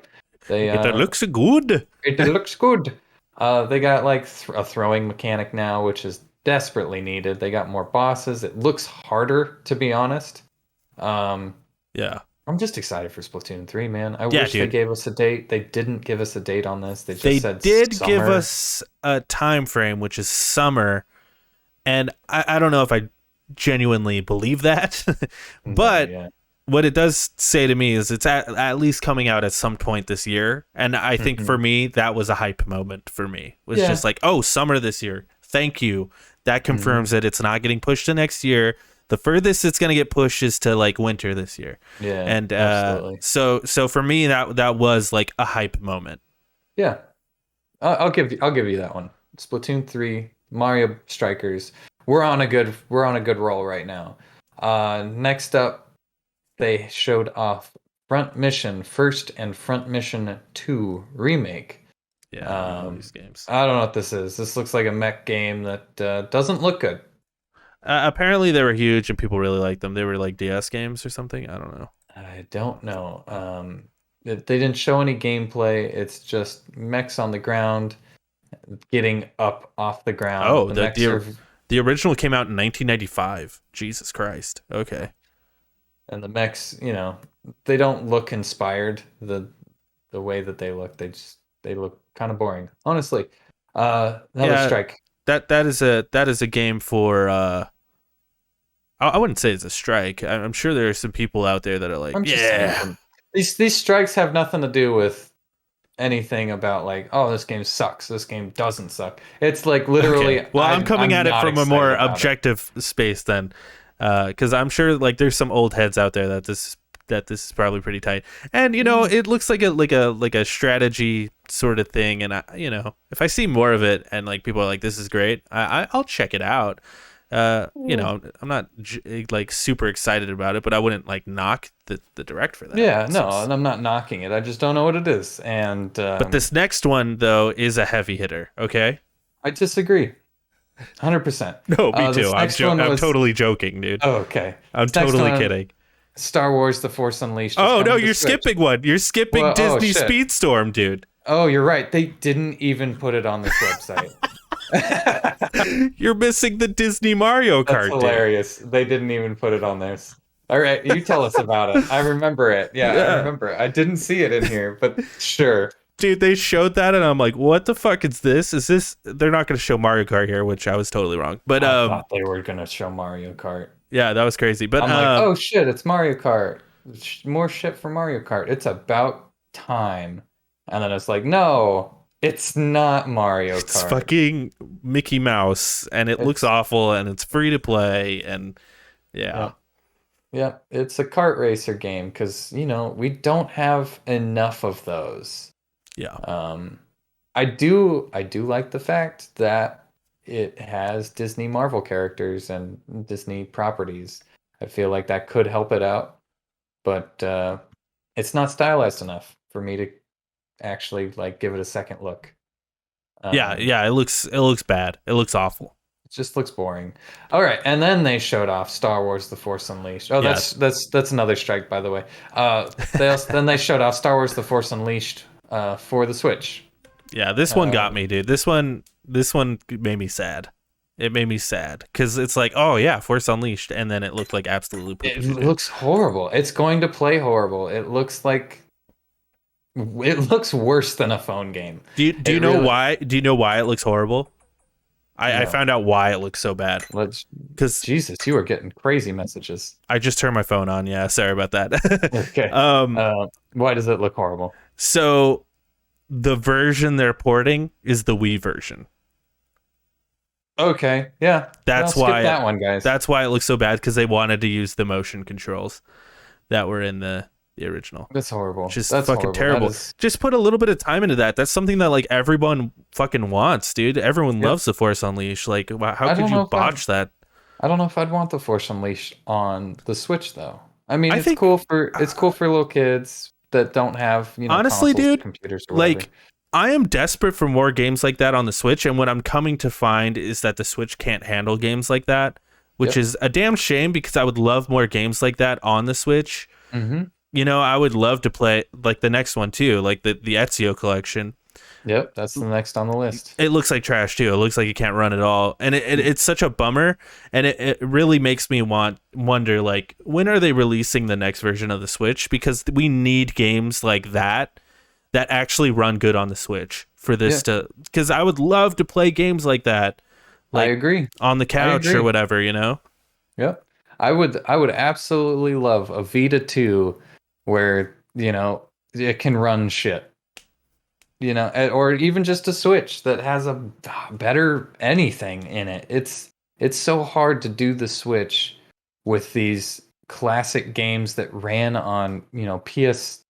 They It looks good. it looks good. They got like a throwing mechanic now, which is desperately needed. They got more bosses. It looks harder, to be honest. Um, Yeah. I'm just excited for Splatoon 3, man. I Yeah, wish they dude. gave us a date. They didn't give us a date on this. They They just said did give summer. us a time frame, which is summer, and I don't know if I genuinely believe that, No, but yeah. what it does say to me is it's at least coming out at some point this year, and I think Mhm. for me that was a hype moment for me. It was Yeah. just like, oh, summer this year. Thank you. That confirms that it's not getting pushed to next year. The furthest it's going to get pushed is to like winter this year. Yeah, And absolutely. so for me that was like a hype moment. Yeah. I'll give you that one. Splatoon 3, Mario Strikers. We're on a good roll right now. Next up, they showed off Front Mission First and Front Mission 2 remake. Yeah, I don't know these games. I don't know what this is. This looks like a mech game that doesn't look good. Apparently they were huge and people really liked them. They were like DS games or something. I don't know. I don't know. They didn't show any gameplay. It's just mechs on the ground, getting up off the ground. Oh, The mechs are, the original came out in 1995. Jesus Christ. Okay. and the mechs, they don't look inspired. The way that they look, they look kind of boring, honestly. Another Yeah, strike. that is a game for I wouldn't say it's a strike. I'm sure there are some people out there that are like, I'm just yeah. saying. These strikes have nothing to do with anything about like, oh, this game sucks. This game doesn't suck. It's like literally. Okay. Well, I'm coming at it not from a excited more about it. objective space then, because I'm sure like there's some old heads out there that this is probably pretty tight, and it looks like a strategy sort of thing, and if I see more of it and like people are like this is great, I'll check it out. I'm not like super excited about it, but I wouldn't like knock the direct for that. Yeah, no, and I'm not knocking it. I just don't know what it is, and But this next one though is a heavy hitter. Okay. I disagree, 100%. No, me This too. next one I'm was. totally joking, dude. Oh, okay. I'm This next totally one, kidding. Star Wars: The Force Unleashed. is Oh no, coming to you're Switch. skipping one. You're skipping Well, oh, Disney shit. Speedstorm, dude. Oh, you're right. They didn't even put it on this website. You're missing the Disney Mario That's Kart, dude. hilarious. They didn't even put it on this. All right, you tell us about it. I remember it. Yeah, Yeah. I remember it. I didn't see it in here, but sure. Dude, they showed that and I'm like, what the fuck is this? Is this they're not gonna show Mario Kart here, which I was totally wrong. But I thought they were gonna show Mario Kart. yeah, that was crazy. But I'm like, oh shit, it's Mario Kart. More shit for Mario Kart. It's about time. And then it's like, no, it's not Mario it's Kart. fucking Mickey Mouse and it looks awful and it's free to play and yeah. Yeah, it's a kart racer game because we don't have enough of those. Yeah. I do like the fact that it has Disney Marvel characters and Disney properties. I feel like that could help it out, but it's not stylized enough for me to actually like give it a second look. Yeah, it looks bad. It looks awful. It just looks boring. All right, and then they showed off Star Wars: The Force Unleashed. Oh, Yeah. that's another strike, by the way. Then they showed off Star Wars: The Force Unleashed for the Switch. Yeah, this one got me, dude. This one made me sad. It made me sad because it's like, oh yeah, Force Unleashed, and then it looked like absolutely It poop shit. looks horrible. It's going to play horrible. It looks worse than a phone game. Do you It know really why? Do you know why it looks horrible? I no. found out why it looks so bad. Let's Because Jesus, you are getting crazy messages. I just turned my phone on. Yeah, sorry about that. Okay. um, Why does it look horrible? so the version they're porting is the Wii version. Okay, yeah. Well, That's skip why. that one, guys. That's why it looks so bad because they wanted to use the motion controls that were in the original. That's horrible. Just That's fucking horrible. terrible. That is, Just put a little bit of time into that. That's something that like everyone fucking wants, dude. Everyone yep. loves the Force Unleashed. Like, how I could don't you know if botch that? I don't know if I'd want the Force Unleashed on the Switch though. I mean, I it's think, cool for little kids that don't have, honestly, consoles or dude, computers or whatever. like, I am desperate for more games like that on the Switch, and what I'm coming to find is that the Switch can't handle games like that, which Yep. is a damn shame because I would love more games like that on the Switch. Mm-hmm. I would love to play like the next one too, like the Ezio collection. Yep, that's the next on the list. It looks like trash too. It looks like you can't run at all, and it's such a bummer. And it really makes me wonder like when are they releasing the next version of the Switch? Because we need games like that actually run good on the Switch for this to. Because I would love to play games like that. I Like agree. on the couch or whatever. Yep. I would absolutely love a Vita 2 where, it can run shit. Or even just a Switch that has a better anything in it. It's so hard to do the Switch with these classic games that ran on, PS2,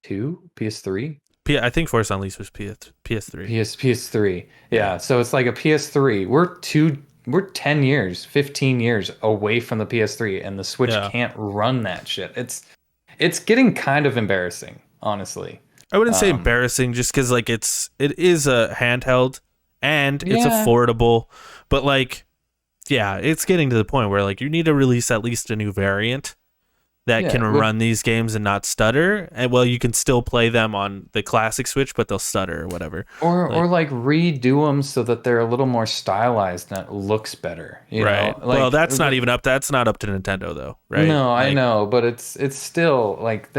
PS3. I think Force Unleashed was PS3. PS3. Yeah, so it's like a PS3. We're 10 years, 15 years away from the PS3 and the Switch Yeah. can't run that shit. It's getting kind of embarrassing, honestly. I wouldn't say embarrassing just because like it is a handheld and it's affordable, but like yeah, it's getting to the point where like you need to release at least a new variant that can run these games and not stutter. And well, you can still play them on the classic Switch, but they'll stutter or whatever. Or redo them so that they're a little more stylized and it looks better. Right. Well, that's not even up. That's not up to Nintendo though, right? No, I know, but it's still like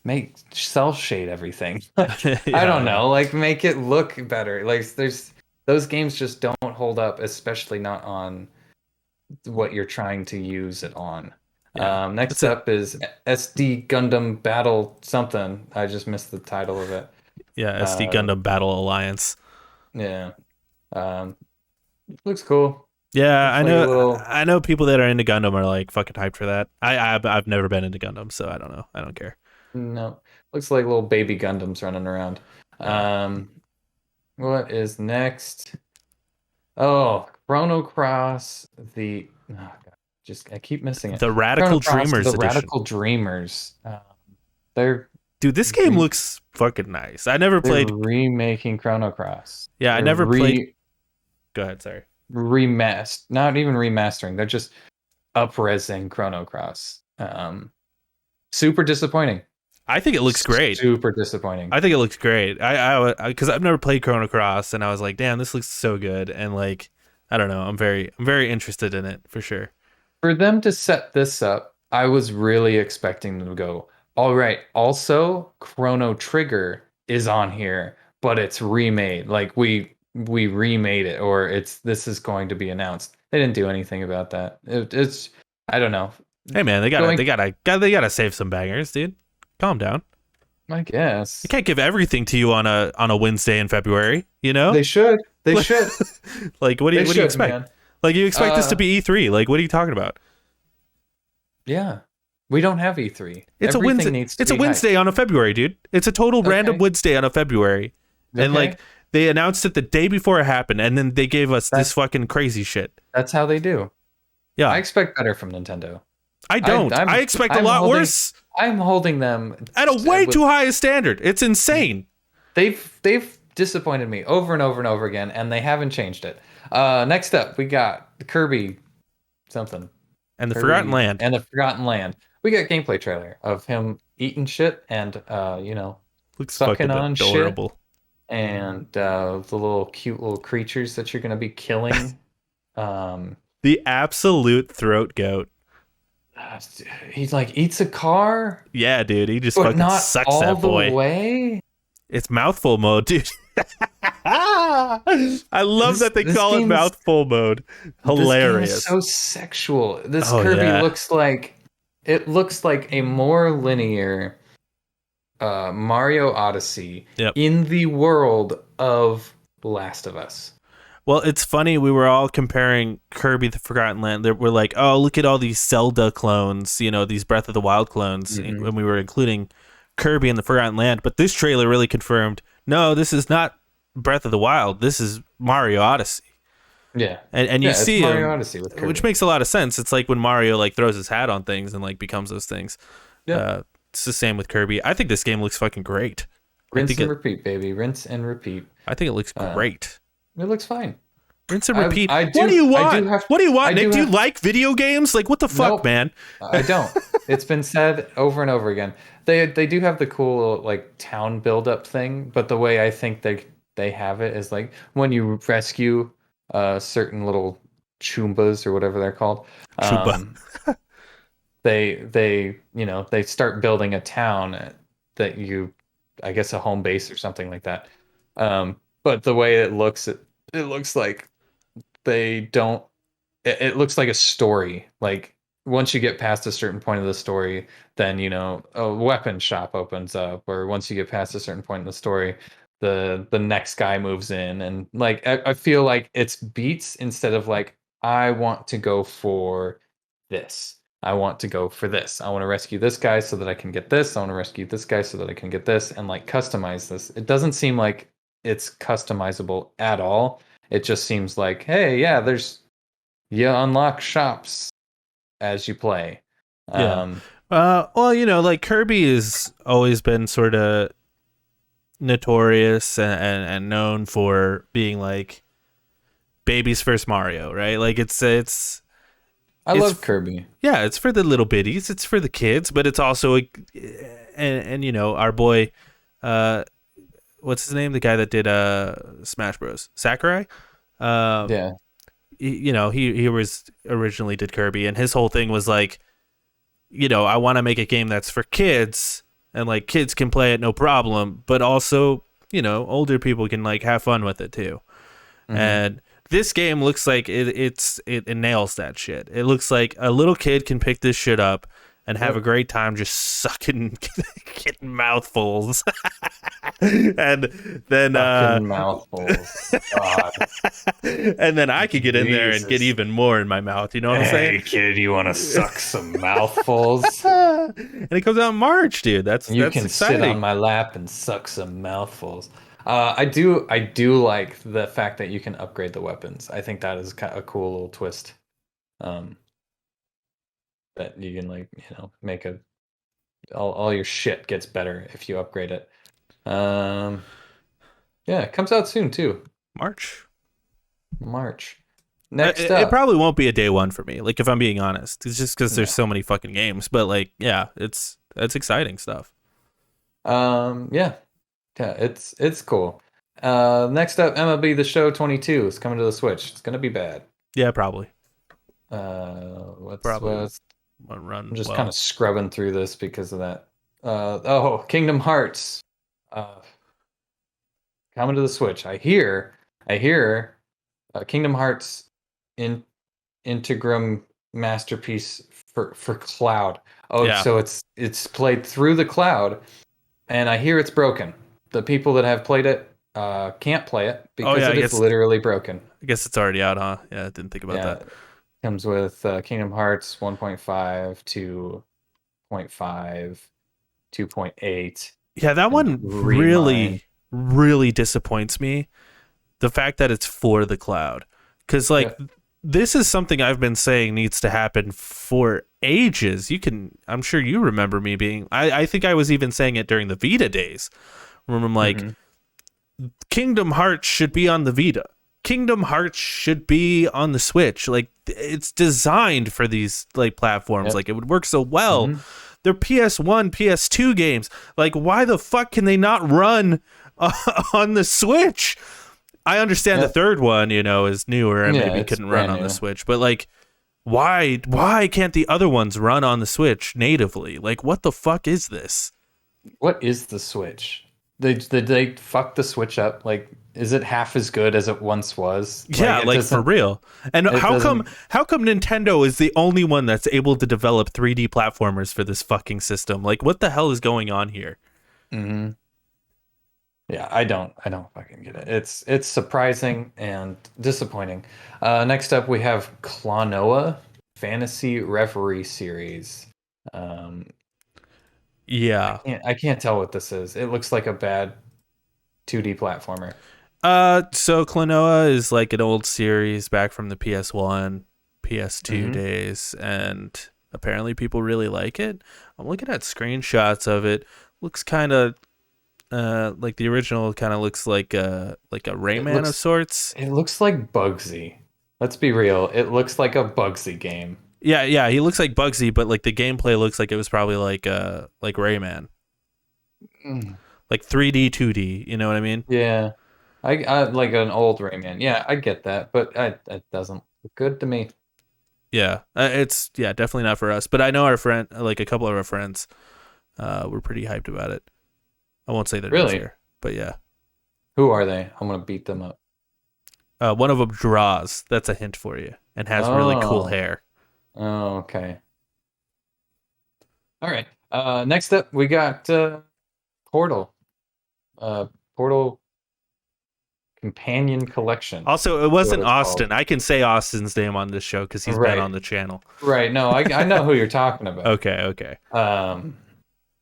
make cell shade everything. I don't know, like make it look better. Like those games just don't hold up, especially not on what you're trying to use it on. Next up is SD Gundam Battle something. I just missed the title of it. Yeah, SD Gundam Battle Alliance. Yeah. Looks cool. Yeah, I know people that are into Gundam are like fucking hyped for that. I've never been into Gundam, so I don't know. I don't care. No. Looks like little baby Gundams running around. What is next? Oh, Chrono Cross, I keep missing it. The Radical Dreamers edition. Radical Dreamers. Dude, this game looks fucking nice. I never played remaking Chrono Cross. Yeah, I never played. Go ahead, sorry. Not even remastering. They're just up-resing Chrono Cross. Super disappointing. I think it looks great. Super disappointing. I think it looks great. I because I've never played Chrono Cross, and I was like, damn, this looks so good. And like, I don't know, I'm very interested in it for sure. For them to set this up, I was really expecting them to go, all right, also Chrono Trigger is on here, but it's remade. Like we remade it, or this is going to be announced. They didn't do anything about that. It's I don't know. Hey man, they gotta save some bangers, dude. Calm down. I guess you can't give everything to you on a Wednesday in February. They should. They should. Like, what do you expect? Man. Like, you expect this to be E3? Like, what are you talking about? Yeah, we don't have E3. It's Everything a Wednesday. It's a Wednesday on a February, dude. It's a total random Wednesday on a February, and like they announced it the day before it happened, and then they gave us this fucking crazy shit. That's how they do. Yeah, I expect better from Nintendo. I don't. I expect a lot worse. I'm holding them at a way too high a standard. It's insane. They've disappointed me over and over and over again, and they haven't changed it. Next up, we got Kirby something. And the Forgotten Land. And the Forgotten Land. We got gameplay trailer of him eating shit and looks sucking on adorable. and the little cute little creatures that you're going to be killing. Um, The absolute throat goat. uh, he's like eats a car, Yeah, dude, he just but fucking not sucks all that the boy. way. It's mouthful mode, dude. I love that they This call it game's mouthful mode. This game is Hilarious. so sexual. This Oh Kirby yeah. looks like a more linear Mario Odyssey Yep. in the world of Last of Us. Well, it's funny. We were all comparing Kirby: The Forgotten Land. We're like, oh, look at all these Zelda clones. You know, these Breath of the Wild clones. Mhm. When we were including Kirby and the Forgotten Land, but this trailer really confirmed, no, this is not Breath of the Wild. This is Mario Odyssey. Yeah, And you yeah, it's see Mario him, Odyssey with Kirby. which makes a lot of sense. It's like when Mario like throws his hat on things and like becomes those things. Yeah. It's the same with Kirby. I think this game looks fucking great. Rinse and repeat, baby. Rinse and repeat. I think it looks great. It looks fine. Rinse and repeat. I do, what do you want? have, what do you want, Nick? Do you have, like video games? Like, what the fuck, nope, man? I don't. It's been said over and over again. They do have the cool like town build up thing, but the way I think they have it is like when you rescue certain little Chumbas or whatever they're called. Chuba. They start building a town that I guess a home base or something like that. But the way it looks like they don't it looks like a story. Like once you get past a certain point of the story, then a weapon shop opens up, or once you get past a certain point in the story, the next guy moves in, and like I feel like it's beats instead of like I want to go for this. I want to go for this. I want to rescue this guy so that I can get this. I want to rescue this guy so that I can get this, and like customize this. It doesn't seem like it's customizable at all. It just seems like, hey, yeah, you unlock shops as you play. Yeah. Well, like Kirby has always been sort of notorious and known for being like baby's first Mario, right? Like I love Kirby. Yeah, it's for the little biddies. It's for the kids, but it's also and our boy, what's his name? The guy that did Smash Bros. Sakurai. Yeah. He was originally did Kirby, and his whole thing was like, I want to make a game that's for kids, and like kids can play it no problem, but also older people can like have fun with it too. Mm-hmm. And this game looks like it nails that shit. It looks like a little kid can pick this shit up and have a great time just sucking getting mouthfuls. And then mouthfuls. God. And then I could get in there and get even more in my mouth. You know what I'm saying? Hey kid, you want to suck some mouthfuls? And it comes out in March, dude. That's exciting. Sit on my lap and suck some mouthfuls. I do like the fact that you can upgrade the weapons. I think that is a cool little twist. That you can make all your shit gets better if you upgrade it. Yeah, it comes out soon too. March. Next up, it probably won't be a day one for me. Like if I'm being honest, it's just because there's so many fucking games. But like, yeah, it's exciting stuff. Yeah, it's cool. Next up, MLB The Show 22 is coming to the Switch. It's gonna be bad. Yeah, probably. I'm just kind of scrubbing through this because of that. Kingdom Hearts. Coming to the Switch. I hear. Kingdom Hearts Integram Masterpiece for cloud. So it's played through the cloud, and I hear it's broken. The people that have played it can't play it because it's literally broken. I guess it's already out, huh? Yeah, I didn't think about that. Comes with Kingdom Hearts 1.5, 2.5, 2.8. Yeah, that one really, really disappoints me. The fact that it's for the cloud. Because, this is something I've been saying needs to happen for ages. I'm sure you remember me being... I think I was even saying it during the Vita days. Where I'm like, Kingdom Hearts should be on the Vita. Kingdom Hearts should be on the Switch. Like, it's designed for these like platforms. Like, it would work so well. They're PS1, PS2 games. Like, why the fuck can they not run on the Switch. I understand the third one, is newer and maybe it's couldn't run brand on the new. Switch, but like, why can't the other ones run on the Switch natively? Like, what the fuck is this? What is the Switch? Did they fuck the Switch up? Like, is it half as good as it once was? Like, Yeah, like for real. And It how come doesn't. Nintendo is the only one that's able to develop 3D platformers for this fucking system? Like, what the hell is going on here? Mhm. Yeah, I don't fucking get it. It's surprising and disappointing. Next up, we have Klonoa Fantasy Reverie Series. Um, I Yeah. can't I can't tell what this is. It looks like a bad 2D platformer. So Klonoa is like an old series back from the PS1, PS2 Hmm. days, and apparently people really like it. I'm looking at screenshots of it. Looks kind of like the original. Kind of looks like a It Rayman of looks sorts. it looks like Bugsy. Let's be real. It looks like a Bugsy game. Yeah, he looks like Bugsy, but like the gameplay looks like it was probably like Rayman, Mm. like 3D, 2D. You know what I mean? Yeah. I like an old Rayman. Yeah, I get that, but it doesn't look good to me. Yeah, it's definitely not for us. But I know our friend, like a couple of our friends, were pretty hyped about it. I won't say their names Really? here, but yeah, Who are they? I'm gonna beat them up. one of them draws. That's a hint for you, and has really cool Oh. hair. Oh, okay. All right. Next up we got Portal. Uh, Portal Companion Collection Also, it is what wasn't it's called. Austin. I can say Austin's name on this show because he's been Right. on the channel. Right. No, I know who you're talking about. Okay. Um,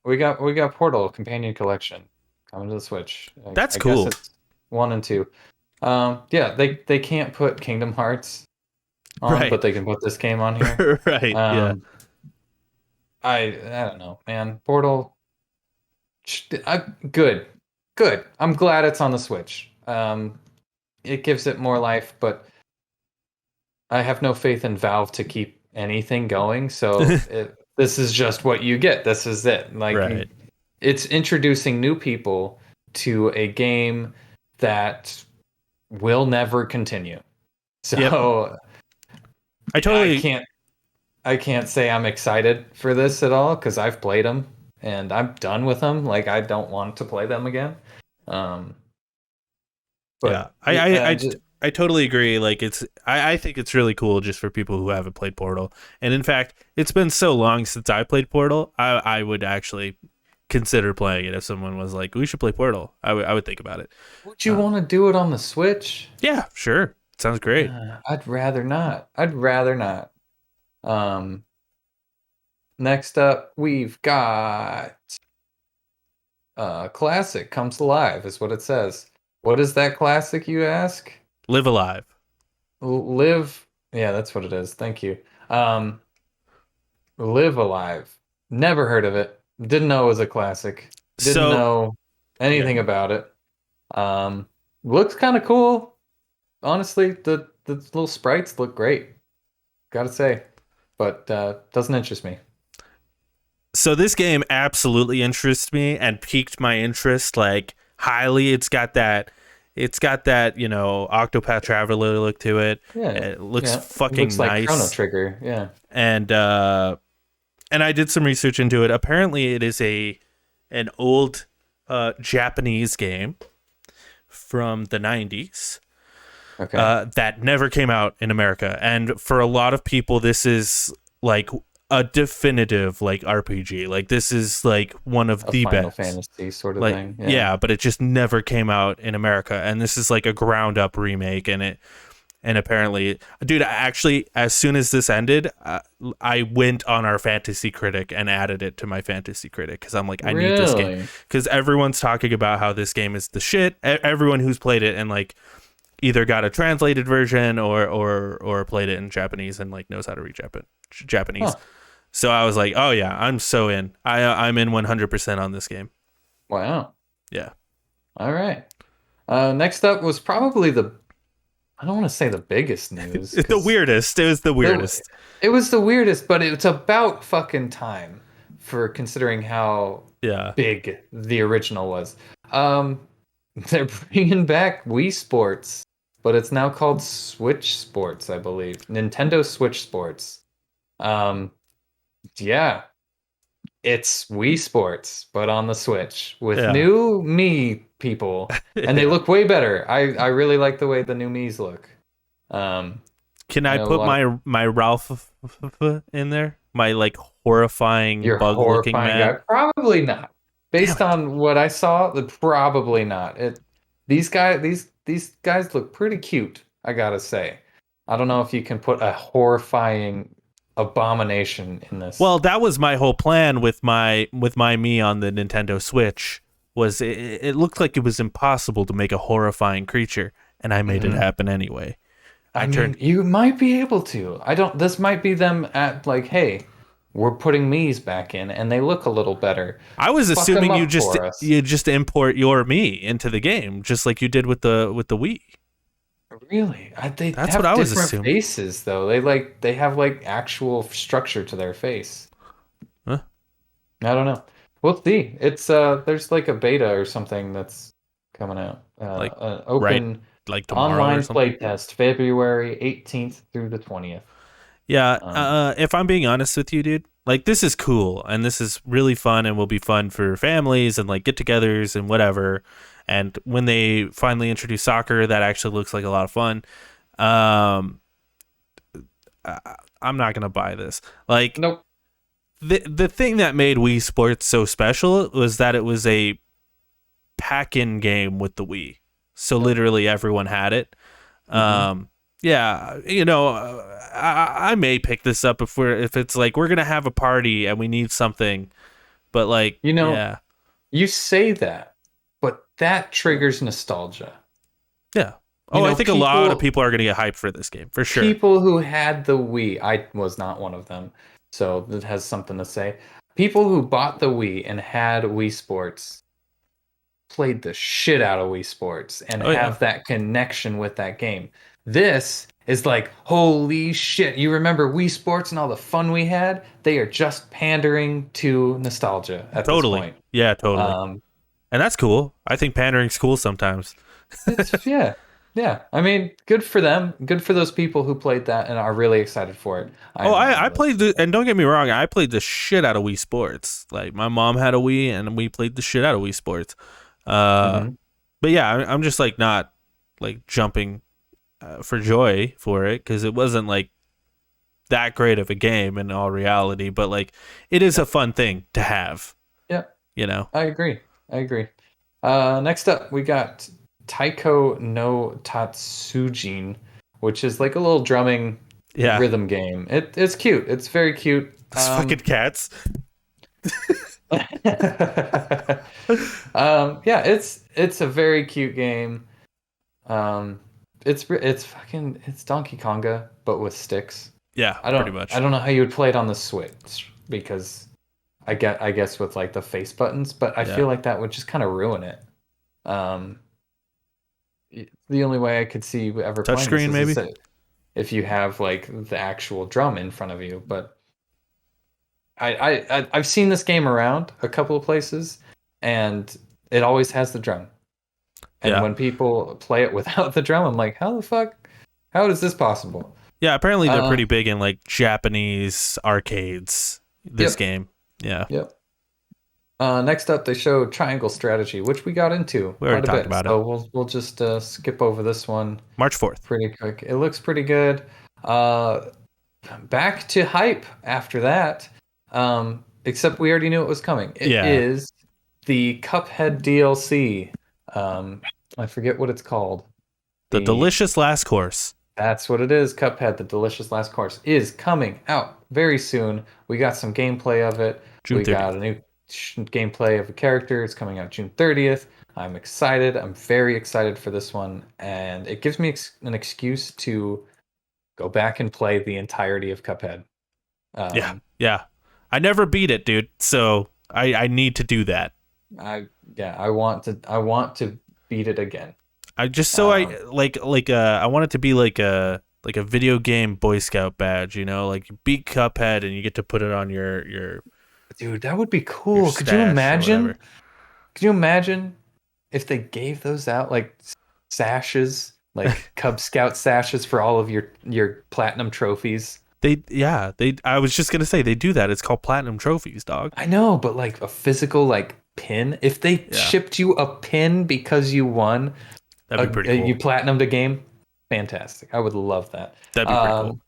we got Portal Companion Collection coming to the Switch. That's I guess cool. it's 1 and 2. Yeah, they can't put Kingdom Hearts on, Right. but they can put this game on here. Right. Yeah. Um, I don't know, man. Portal, good, good. I'm glad it's on the Switch. It gives it more life, but I have no faith in Valve to keep anything going. So this is just what you get. This is it. Like Right. it's introducing new people to a game that will never continue. Yep. So I I totally. can't say I'm excited for this at all because I've played them and I'm done with them. Like I don't want to play them again. Um, Yeah. but yeah, I totally agree. Like I think it's really cool just for people who haven't played Portal. And in fact, it's been so long since I played Portal. I would actually consider playing it if someone was like, "We should play Portal." I would think about it. would you want to do it on the Switch? Yeah, sure. Sounds great. I'd rather not. I'd rather not. Um, Next up, we've got classic comes alive, is what it says. What is that classic, you ask? Live Alive. Live. Yeah, that's what it is. Thank you. Um, Live Alive. Never heard of it. Didn't know it was a classic. Didn't So, know yeah. anything about it. Um, Looks kind of cool. Honestly, the little sprites look great. Gotta say, but doesn't interest me. So this game absolutely interests me and piqued my interest like highly. It's got that, Octopath Traveler look to it. Yeah, It looks yeah. It fucking looks like Chrono nice. Trigger. Yeah. And I did some research into it. Apparently it is an old Japanese game from the 90s Okay. that never came out in America. And for a lot of people, this is like a definitive like RPG. Like this is like one of A the Final best. Fantasy sort of Like thing. Yeah. yeah, but it just never came out in America. And this is like a ground up remake. And apparently, dude, actually, as soon as this ended, I went on our Fantasy Critic and added it to my Fantasy Critic because I'm like, I need this game Really? because everyone's talking about how this game is the shit. Everyone who's played it and like either got a translated version or played it in Japanese and like knows how to read Japanese. Huh. So I was like, oh yeah, I'm so in. I'm in 100% on this game. Wow. Yeah. All right. Next up was probably I don't want to say the biggest news. It's the 'Cause weirdest. It was the weirdest. it was the weirdest, but it's about fucking time for considering how Yeah. big the original was. Um, they're bringing back Wii Sports, but it's now called Switch Sports, I believe. Nintendo Switch Sports. Um, yeah, it's Wii Sports, but on the Switch with Yeah. new Mii people, and they Yeah. look way better. I really like the way the new Miis look. Um, Can I I know a put lot of my Ralph in there? My like horrifying you're bug looking horrifying guy. man. Probably not. Damn Based it. on what I saw, probably not. These guys look pretty cute, I gotta say. I don't know if you can put a horrifying abomination in this. Well, that was my whole plan with my me on the Nintendo Switch. Was it looked like it was impossible to make a horrifying creature, and I made it Mhm. happen anyway. I I mean, turned. you might be able to. I don't. This might be them at like, hey, we're putting Mii's back in, and they look a little better. I was Fuck them assuming up for us. you just import your me into the game, just like you did with the Wii. Really? They That's what have I was different assuming. faces though. They have like actual structure to their face. Huh? I don't know. We'll see. It's there's like a beta or something that's coming out. Like An right, open like tomorrow or online something. playtest, February 18th through the 20th. Yeah, Um, if I'm being honest with you, dude, like this is cool and this is really fun and will be fun for families and like get-togethers and whatever. And when they finally introduce soccer, that actually looks like a lot of fun. Um, I'm not gonna buy this. Like nope. the thing that made Wii Sports so special was that it was a pack-in game with the Wii, so literally everyone had it. Mhm. Yeah, you know, I may pick this up if it's like we're gonna have a party and we need something, but like, You know, yeah, you say that, but that triggers nostalgia. yeah. You Oh, I know, think a lot of people are gonna get hyped for this game for sure. people who had the Wii, I was not one of them, so that has something to say. People who bought the Wii and had Wii Sports played the shit out of Wii Sports and Oh yeah, have that connection with that game. This is like, holy shit, you remember Wii Sports and all the fun we had? They are just pandering to nostalgia at this totally. point. Yeah, totally. Um, And that's cool. I think pandering's cool sometimes. it's yeah. Yeah. I mean, good for them. Good for those people who played that and are really excited for it. Oh, I'm not I really. played and don't get me wrong, I played the shit out of Wii Sports. Like my mom had a Wii, and we played the shit out of Wii Sports. Mhm. But yeah, I'm just like not like jumping for joy for it because it wasn't like that great of a game in all reality. But like, it is a fun thing to have. Yeah, You know? I agree. I agree. Next up, we got Taiko no Tatsujin, which is like a little drumming Yeah, rhythm game. It's cute. It's very cute. those fucking cats. Yeah, it's a very cute game. Um, it's Donkey Konga but with sticks. Yeah, pretty much. I don't know how you would play it on the Switch because I guess with like the face buttons, but I Yeah. feel like that would just kind of ruin it. Um, the only way I could see ever playing this Touchscreen, is maybe. if you have like the actual drum in front of you, but I've seen this game around a couple of places, and it always has the drum. And Yeah. when people play it without the drum, I'm like, how the fuck? How is this possible? Yeah, apparently they're Uh, pretty big in like Japanese arcades. This Yep. game. Yeah. Yep. Next up, they showed Triangle Strategy, which we got into We already quite a talked bit. about So we'll just skip over this one March 4th. pretty quick. It looks pretty good. Uh, Back to hype after that. Except we already knew it was coming. It Yeah. is the Cuphead DLC. I forget what it's called. The Delicious Last Course. That's what it is. Cuphead, the Delicious Last Course, is coming out very soon. We got some gameplay of it. June We 30th. got a new gameplay of a character. It's coming out June 30th. I'm excited. I'm very excited for this one. And it gives me an excuse to go back and play the entirety of Cuphead. Yeah. Yeah. I never beat it, dude. So I need to do that. I want to beat it again. I just Um, I want it to be like a video game Boy Scout badge, you know, like you beat Cuphead and you get to put it on your Dude, that would be cool. your Could stash you or imagine? whatever. Could you imagine if they gave those out like sashes, like Cub Scout sashes for all of your platinum trophies. I was just gonna say they do that. It's called platinum trophies, dog. I know, but like a physical like pin. If they Yeah. shipped you a pin because you won, That'd be pretty cool. you platinumed a game, fantastic. I would love that. That'd be pretty cool.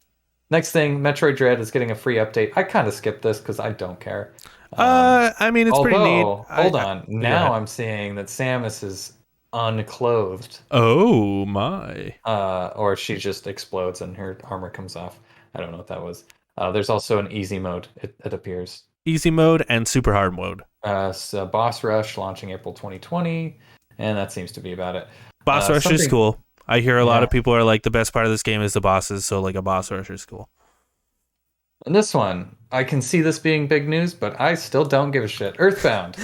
Next thing, Metroid Dread is getting a free update. I kind of skipped this because I don't care. I mean, it's pretty neat. Hold on. Go Now ahead. I'm seeing that Samus is unclothed. Oh my. Or she just explodes and her armor comes off. I don't know what that was. There's also an easy mode, it appears. Easy mode and super hard mode. So Boss Rush launching April 2020, and that seems to be about it. Boss Rush is cool. I hear a lot of people are like the best part of this game is the bosses, so like a Boss Rush is cool. And this one, I can see this being big news, but I still don't give a shit. Earthbound.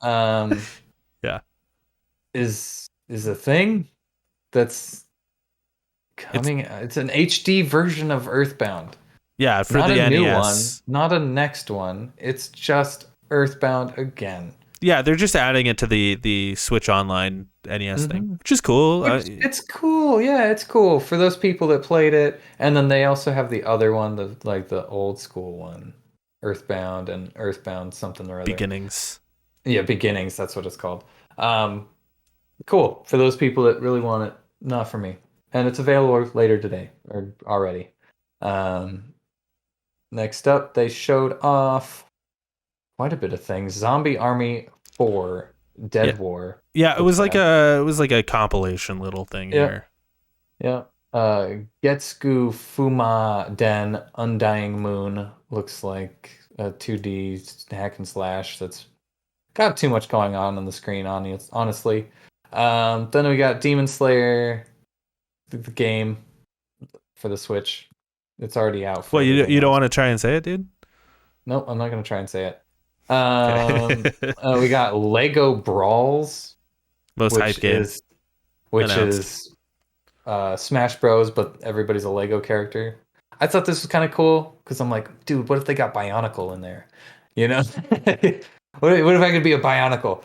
Yeah. Is a thing that's coming. It's an HD version of Earthbound. Yeah, for Not the a NES. new one, not a next one. It's just Earthbound again. Yeah, they're just adding it to the Switch Online NES thing, which is cool. It's cool. Yeah, it's cool for those people that played it. And then they also have the other one, the old school one, Earthbound and Earthbound something or other. Beginnings. Yeah, Beginnings. That's what it's called. Cool for those people that really want it. Not for me. And it's available later today or already. Next up, they showed off quite a bit of things. Zombie Army 4 Dead War. Yeah, it was like a compilation little thing here. Yeah. Getsugu Fuma Den Undying Moon looks like a 2D hack and slash that's got too much going on the screen, honestly. Then we got Demon Slayer, the game for the Switch. It's already out. Well, you don't want to try and say it, dude? Nope, I'm not going to try and say it. We got Lego Brawls, most hype game, which is Smash Bros, but everybody's a Lego character. I thought this was kind of cool because I'm like, dude, what if they got Bionicle in there? You know, what if I could be a Bionicle?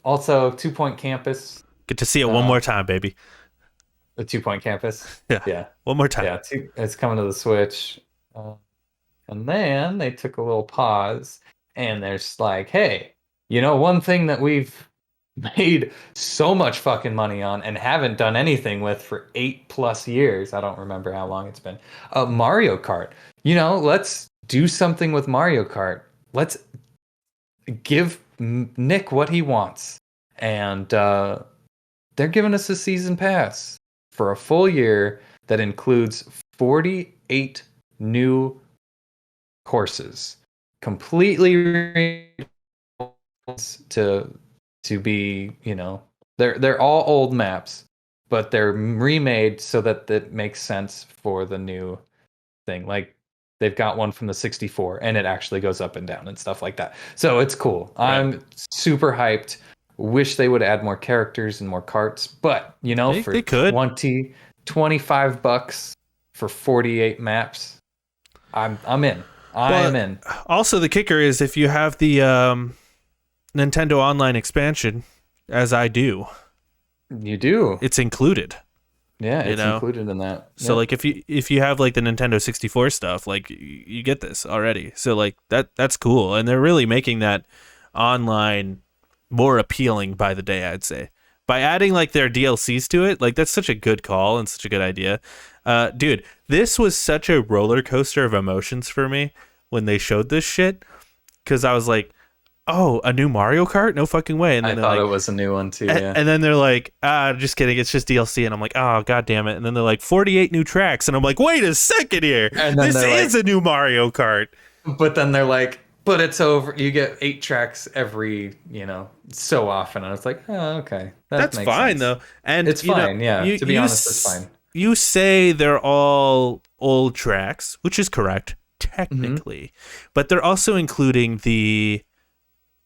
Also, 2 Point Campus. Get to see it one more time, baby. The 2 Point Campus. Yeah, one more time. Yeah, it's coming to the Switch. And then they took a little pause. And there's like, hey, one thing that we've made so much fucking money on and haven't done anything with for 8+ years. I don't remember how long it's been. Mario Kart. Let's do something with Mario Kart. Let's give Nick what he wants. And they're giving us a season pass for a full year that includes 48 new courses. Completely to be, they're all old maps, but they're remade so that it makes sense for the new thing. Like they've got one from the 64 and it actually goes up and down and stuff like that. So it's cool. Right. I'm super hyped. Wish they would add more characters and more carts, but for they could. $25 for 48 maps, I'm in. I am in. Also, the kicker is if you have the Nintendo Online expansion, as I do. You do. It's included. Yeah, it's included in that. So like if you have like the Nintendo 64 stuff, like you get this already. So like that's cool. And they're really making that online more appealing by the day, I'd say. By adding like their DLCs to it, like that's such a good call and such a good idea. Dude, this was such a roller coaster of emotions for me when they showed this shit. Because I was like, oh, a new Mario Kart? No fucking way. And then I thought it was a new one too, yeah. And then they're like, just kidding, it's just DLC. And I'm like, oh, god damn it. And then they're like, 48 new tracks. And I'm like, wait a second here. This is a new Mario Kart. But then they're like, but it's over. You get 8 tracks every, so often. And it's like, oh, okay. That's fine, though. And it's fine, yeah. To be honest, it's fine. You say they're all old tracks, which is correct, technically. But they're also including the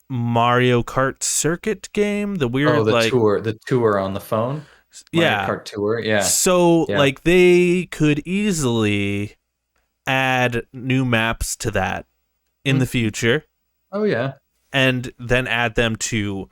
Mario Kart circuit game, the weird the tour on the phone. Mario Kart Tour, yeah. So like they could easily add new maps to that in the future. Oh yeah. And then add them to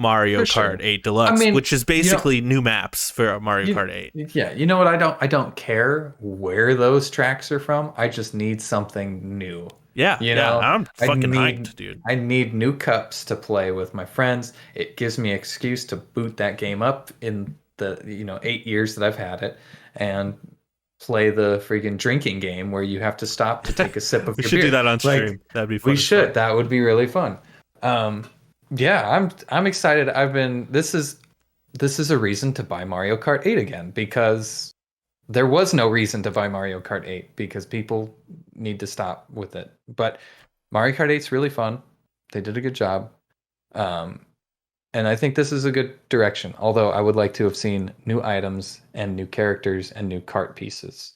Mario For Kart sure. 8 I Deluxe, mean, which is basically new maps for Mario Kart 8. yeah, you know what? I don't care where those tracks are from. I just need something new. Yeah, You yeah, know, I'm I fucking need hyped, dude. I need new cups to play with my friends. It gives me an excuse to boot that game up in the, 8 years that I've had it and play the freaking drinking game where you have to stop to take a sip of We your should do beer. that on Like, stream. That'd be we fun as should. fuck. That would be really fun. Um, yeah, I'm excited. This is a reason to buy Mario Kart 8 again because there was no reason to buy Mario Kart 8 because people need to stop with it. But Mario Kart 8's really fun. They did a good job. Um, and I think this is a good direction. Although I would like to have seen new items and new characters and new kart pieces.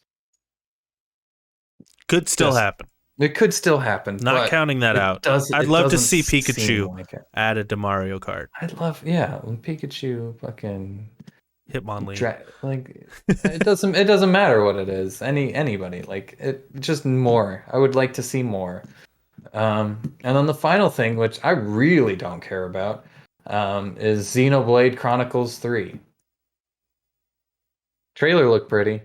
Could still Just happen. it could still happen, Not but counting that out. I'd it love to doesn't see seem Pikachu like it. added to Mario Kart. I'd love, yeah, when Pikachu fucking Hitmonlee. like it doesn't matter what it is. Anybody like it, just more. I would like to see more. And then the final thing, which I really don't care about, is Xenoblade Chronicles 3. Trailer looked pretty.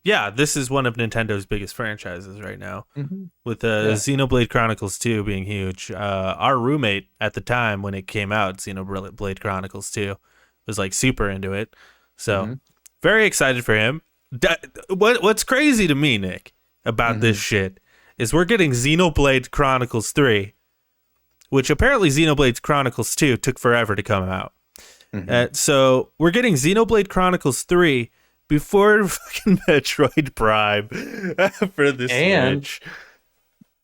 Yeah, this is one of Nintendo's biggest franchises right now, Mm-hmm. with Yeah. Xenoblade Chronicles 2 being huge. Our roommate at the time when it came out, Xenoblade Chronicles 2, was like super into it. So Mm-hmm. very excited for him. What's crazy to me, Nick, about this shit is we're getting Xenoblade Chronicles 3, which apparently Xenoblade Chronicles 2 took forever to come out. So we're getting Xenoblade Chronicles 3 before fucking Metroid Prime for the Switch.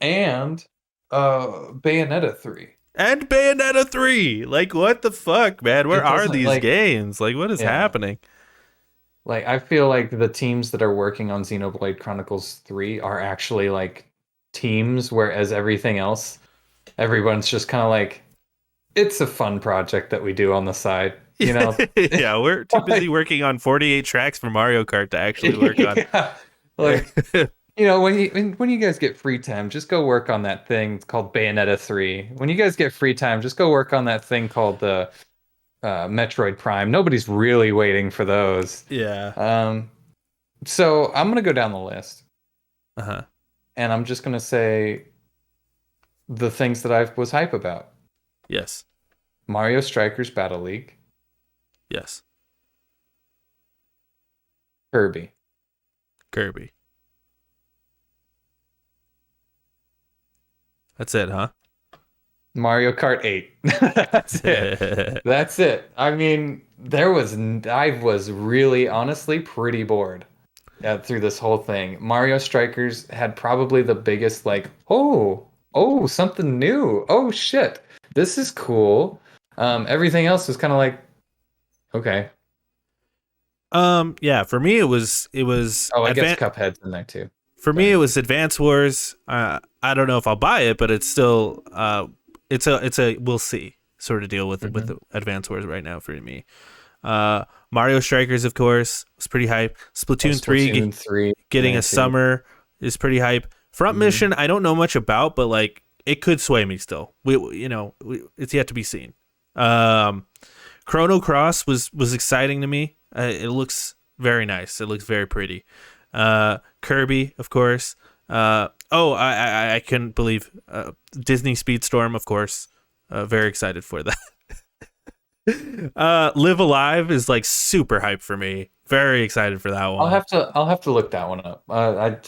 And Bayonetta 3. And Bayonetta 3. Like, what the fuck, man? Where It are doesn't, these like, games? Like, what is yeah. happening? Like, I feel like the teams that are working on Xenoblade Chronicles 3 are actually like teams, whereas everything else, everyone's just kind of like, it's a fun project that we do on the side, you know? Yeah, we're too busy working on 48 tracks for Mario Kart to actually work on. Yeah. Like, when you guys get free time, just go work on that thing called Bayonetta 3. When you guys get free time, just go work on that thing called the Metroid Prime. Nobody's really waiting for those. Yeah. So I'm gonna go down the list, Uh-huh. and I'm just gonna say the things that I was hype about. Yes. Mario Strikers Battle League, Yes. Kirby. Kirby. That's it, huh? Mario Kart 8. That's it. That's it. I mean, I was really, honestly, pretty bored through this whole thing. Mario Strikers had probably the biggest, like, oh, something new. Oh, shit. This is cool. Everything else was kind of like, okay. Yeah, for me it was Oh, I guess Cuphead's in there too. For me, it was Advance Wars. I don't know if I'll buy it, but it's still it's a we'll see sort of deal with Advance Wars right now for me. Mario Strikers, of course, was pretty hype. Splatoon 3 getting a summer is pretty hype. Front Mission, I don't know much about, but like it could sway me still. It's yet to be seen. Chrono Cross was exciting to me. It looks very nice. It looks very pretty. Kirby, of course. I couldn't believe Disney Speedstorm, of course. Very excited for that. Live Alive is like super hype for me. Very excited for that one. I'll have to look that one up.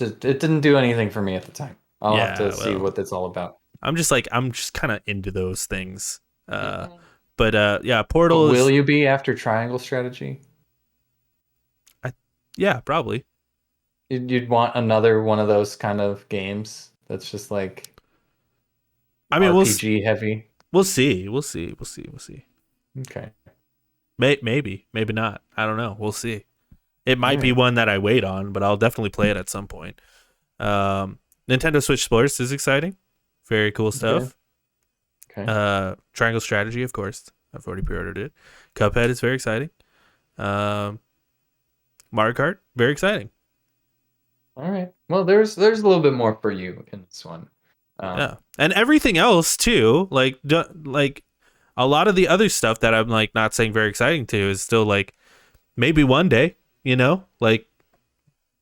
It didn't do anything for me at the time. I'll have to see what it's all about. I'm just kind of into those things. But yeah, Portal. Will you be after Triangle Strategy? Yeah, probably. You'd want another one of those kind of games that's just like RPG heavy. We'll see. Okay. Maybe not. I don't know. We'll see. It might be one that I wait on, but I'll definitely play it at some point. Nintendo Switch Sports is exciting. Very cool stuff. Okay. Triangle Strategy, of course. I've already pre-ordered it. Cuphead is very exciting. Mario Kart, very exciting. All right. Well, there's a little bit more for you in this one. Yeah, and everything else too. Like A lot of the other stuff that I'm like not saying very exciting to is still like maybe one day, like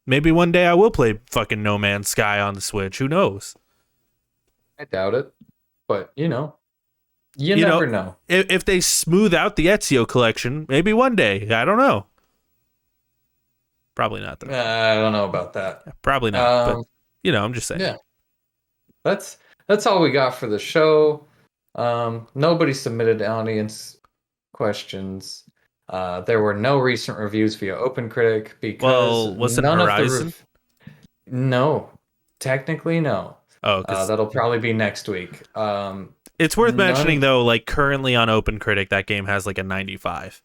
maybe one day I will play fucking No Man's Sky on the Switch. Who knows? I doubt it, but you You know, never know. if they smooth out the Ezio collection, maybe one day. I don't know. Probably not though. I don't know about that. Probably not. But I'm just saying. Yeah, that's all we got for the show. Nobody submitted audience questions. There were no recent reviews via OpenCritic because wasn't none Horizon? of the no, technically no. Oh, because that'll probably be next week. it's worth mentioning though. Like currently on OpenCritic, that game has like a 95.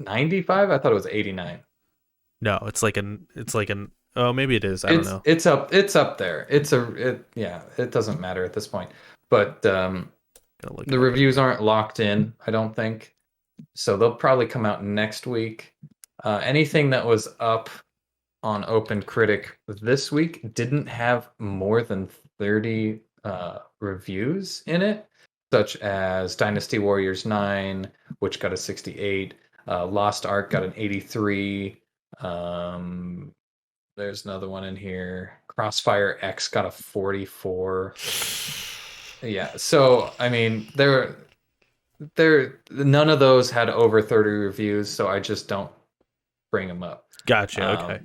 95? I thought it was 89. No, it's like an. Oh, maybe it is. I don't know. It's up there. It doesn't matter at this point. But the reviews aren't locked in, I don't think. So they'll probably come out next week. Anything that was up on OpenCritic this week didn't have more than 30 reviews in it, such as Dynasty Warriors 9, which got a 68. Lost Ark got an 83. There's another one in here. Crossfire X got a 44. Yeah, so I mean, none of those had over 30 reviews, so I just don't bring them up. Gotcha. Okay.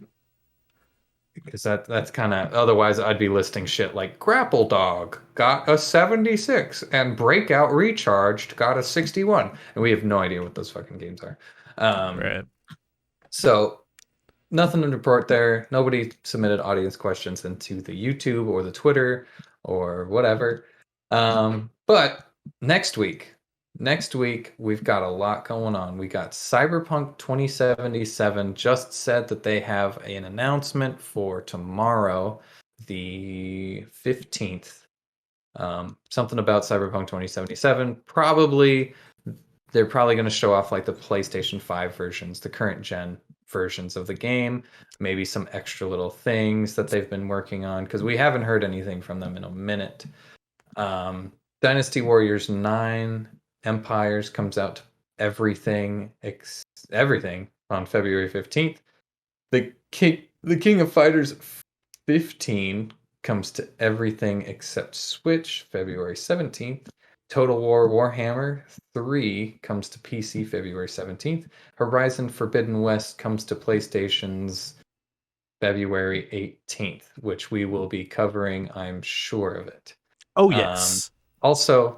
Because that's kind of, otherwise I'd be listing shit like Grapple Dog got a 76 and Breakout Recharged got a 61, and we have no idea what those fucking games are. Right. So nothing to report there. Nobody submitted audience questions into the YouTube or the Twitter or whatever. But next week we've got a lot going on. We got Cyberpunk 2077 just said that they have an announcement for tomorrow, the 15th. Something about Cyberpunk 2077. They're probably going to show off like the PlayStation 5 versions, the current gen versions of the game, maybe some extra little things that they've been working on, because we haven't heard anything from them in a minute. Dynasty Warriors 9 Empires comes out to everything on February 15th. The King of Fighters 15 comes to everything except Switch February 17th. Total War Warhammer 3 comes to PC February 17th. Horizon Forbidden West comes to PlayStation's February 18th, which we will be covering, I'm sure of it. Oh, yes. Also,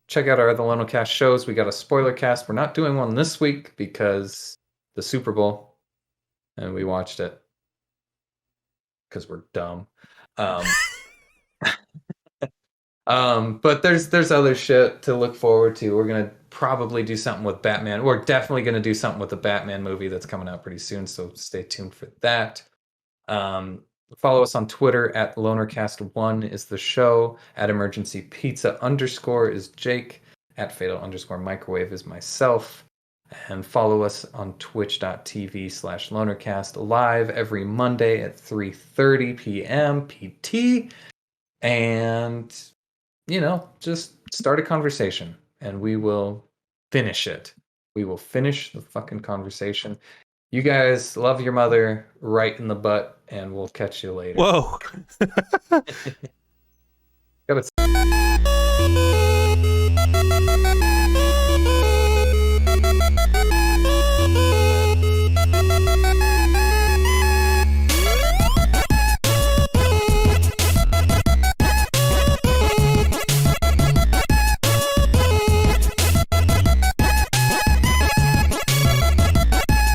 check out our other Lonercast shows. We got a spoiler cast. We're not doing one this week because the Super Bowl, and we watched it because we're dumb. But there's other shit to look forward to. We're gonna probably do something with Batman. We're definitely gonna do something with the Batman movie that's coming out pretty soon, so stay tuned for that. Follow us on Twitter at Lonercast1 is the show. At Emergency Pizza _ is Jake. At Fatal _ Microwave is myself. And follow us on twitch.tv/Lonercast live every Monday at 3:30 p.m. PT. And, just start a conversation and we will finish it. We will finish the fucking conversation. You guys love your mother right in the butt, and we'll catch you later. Whoa. Gotta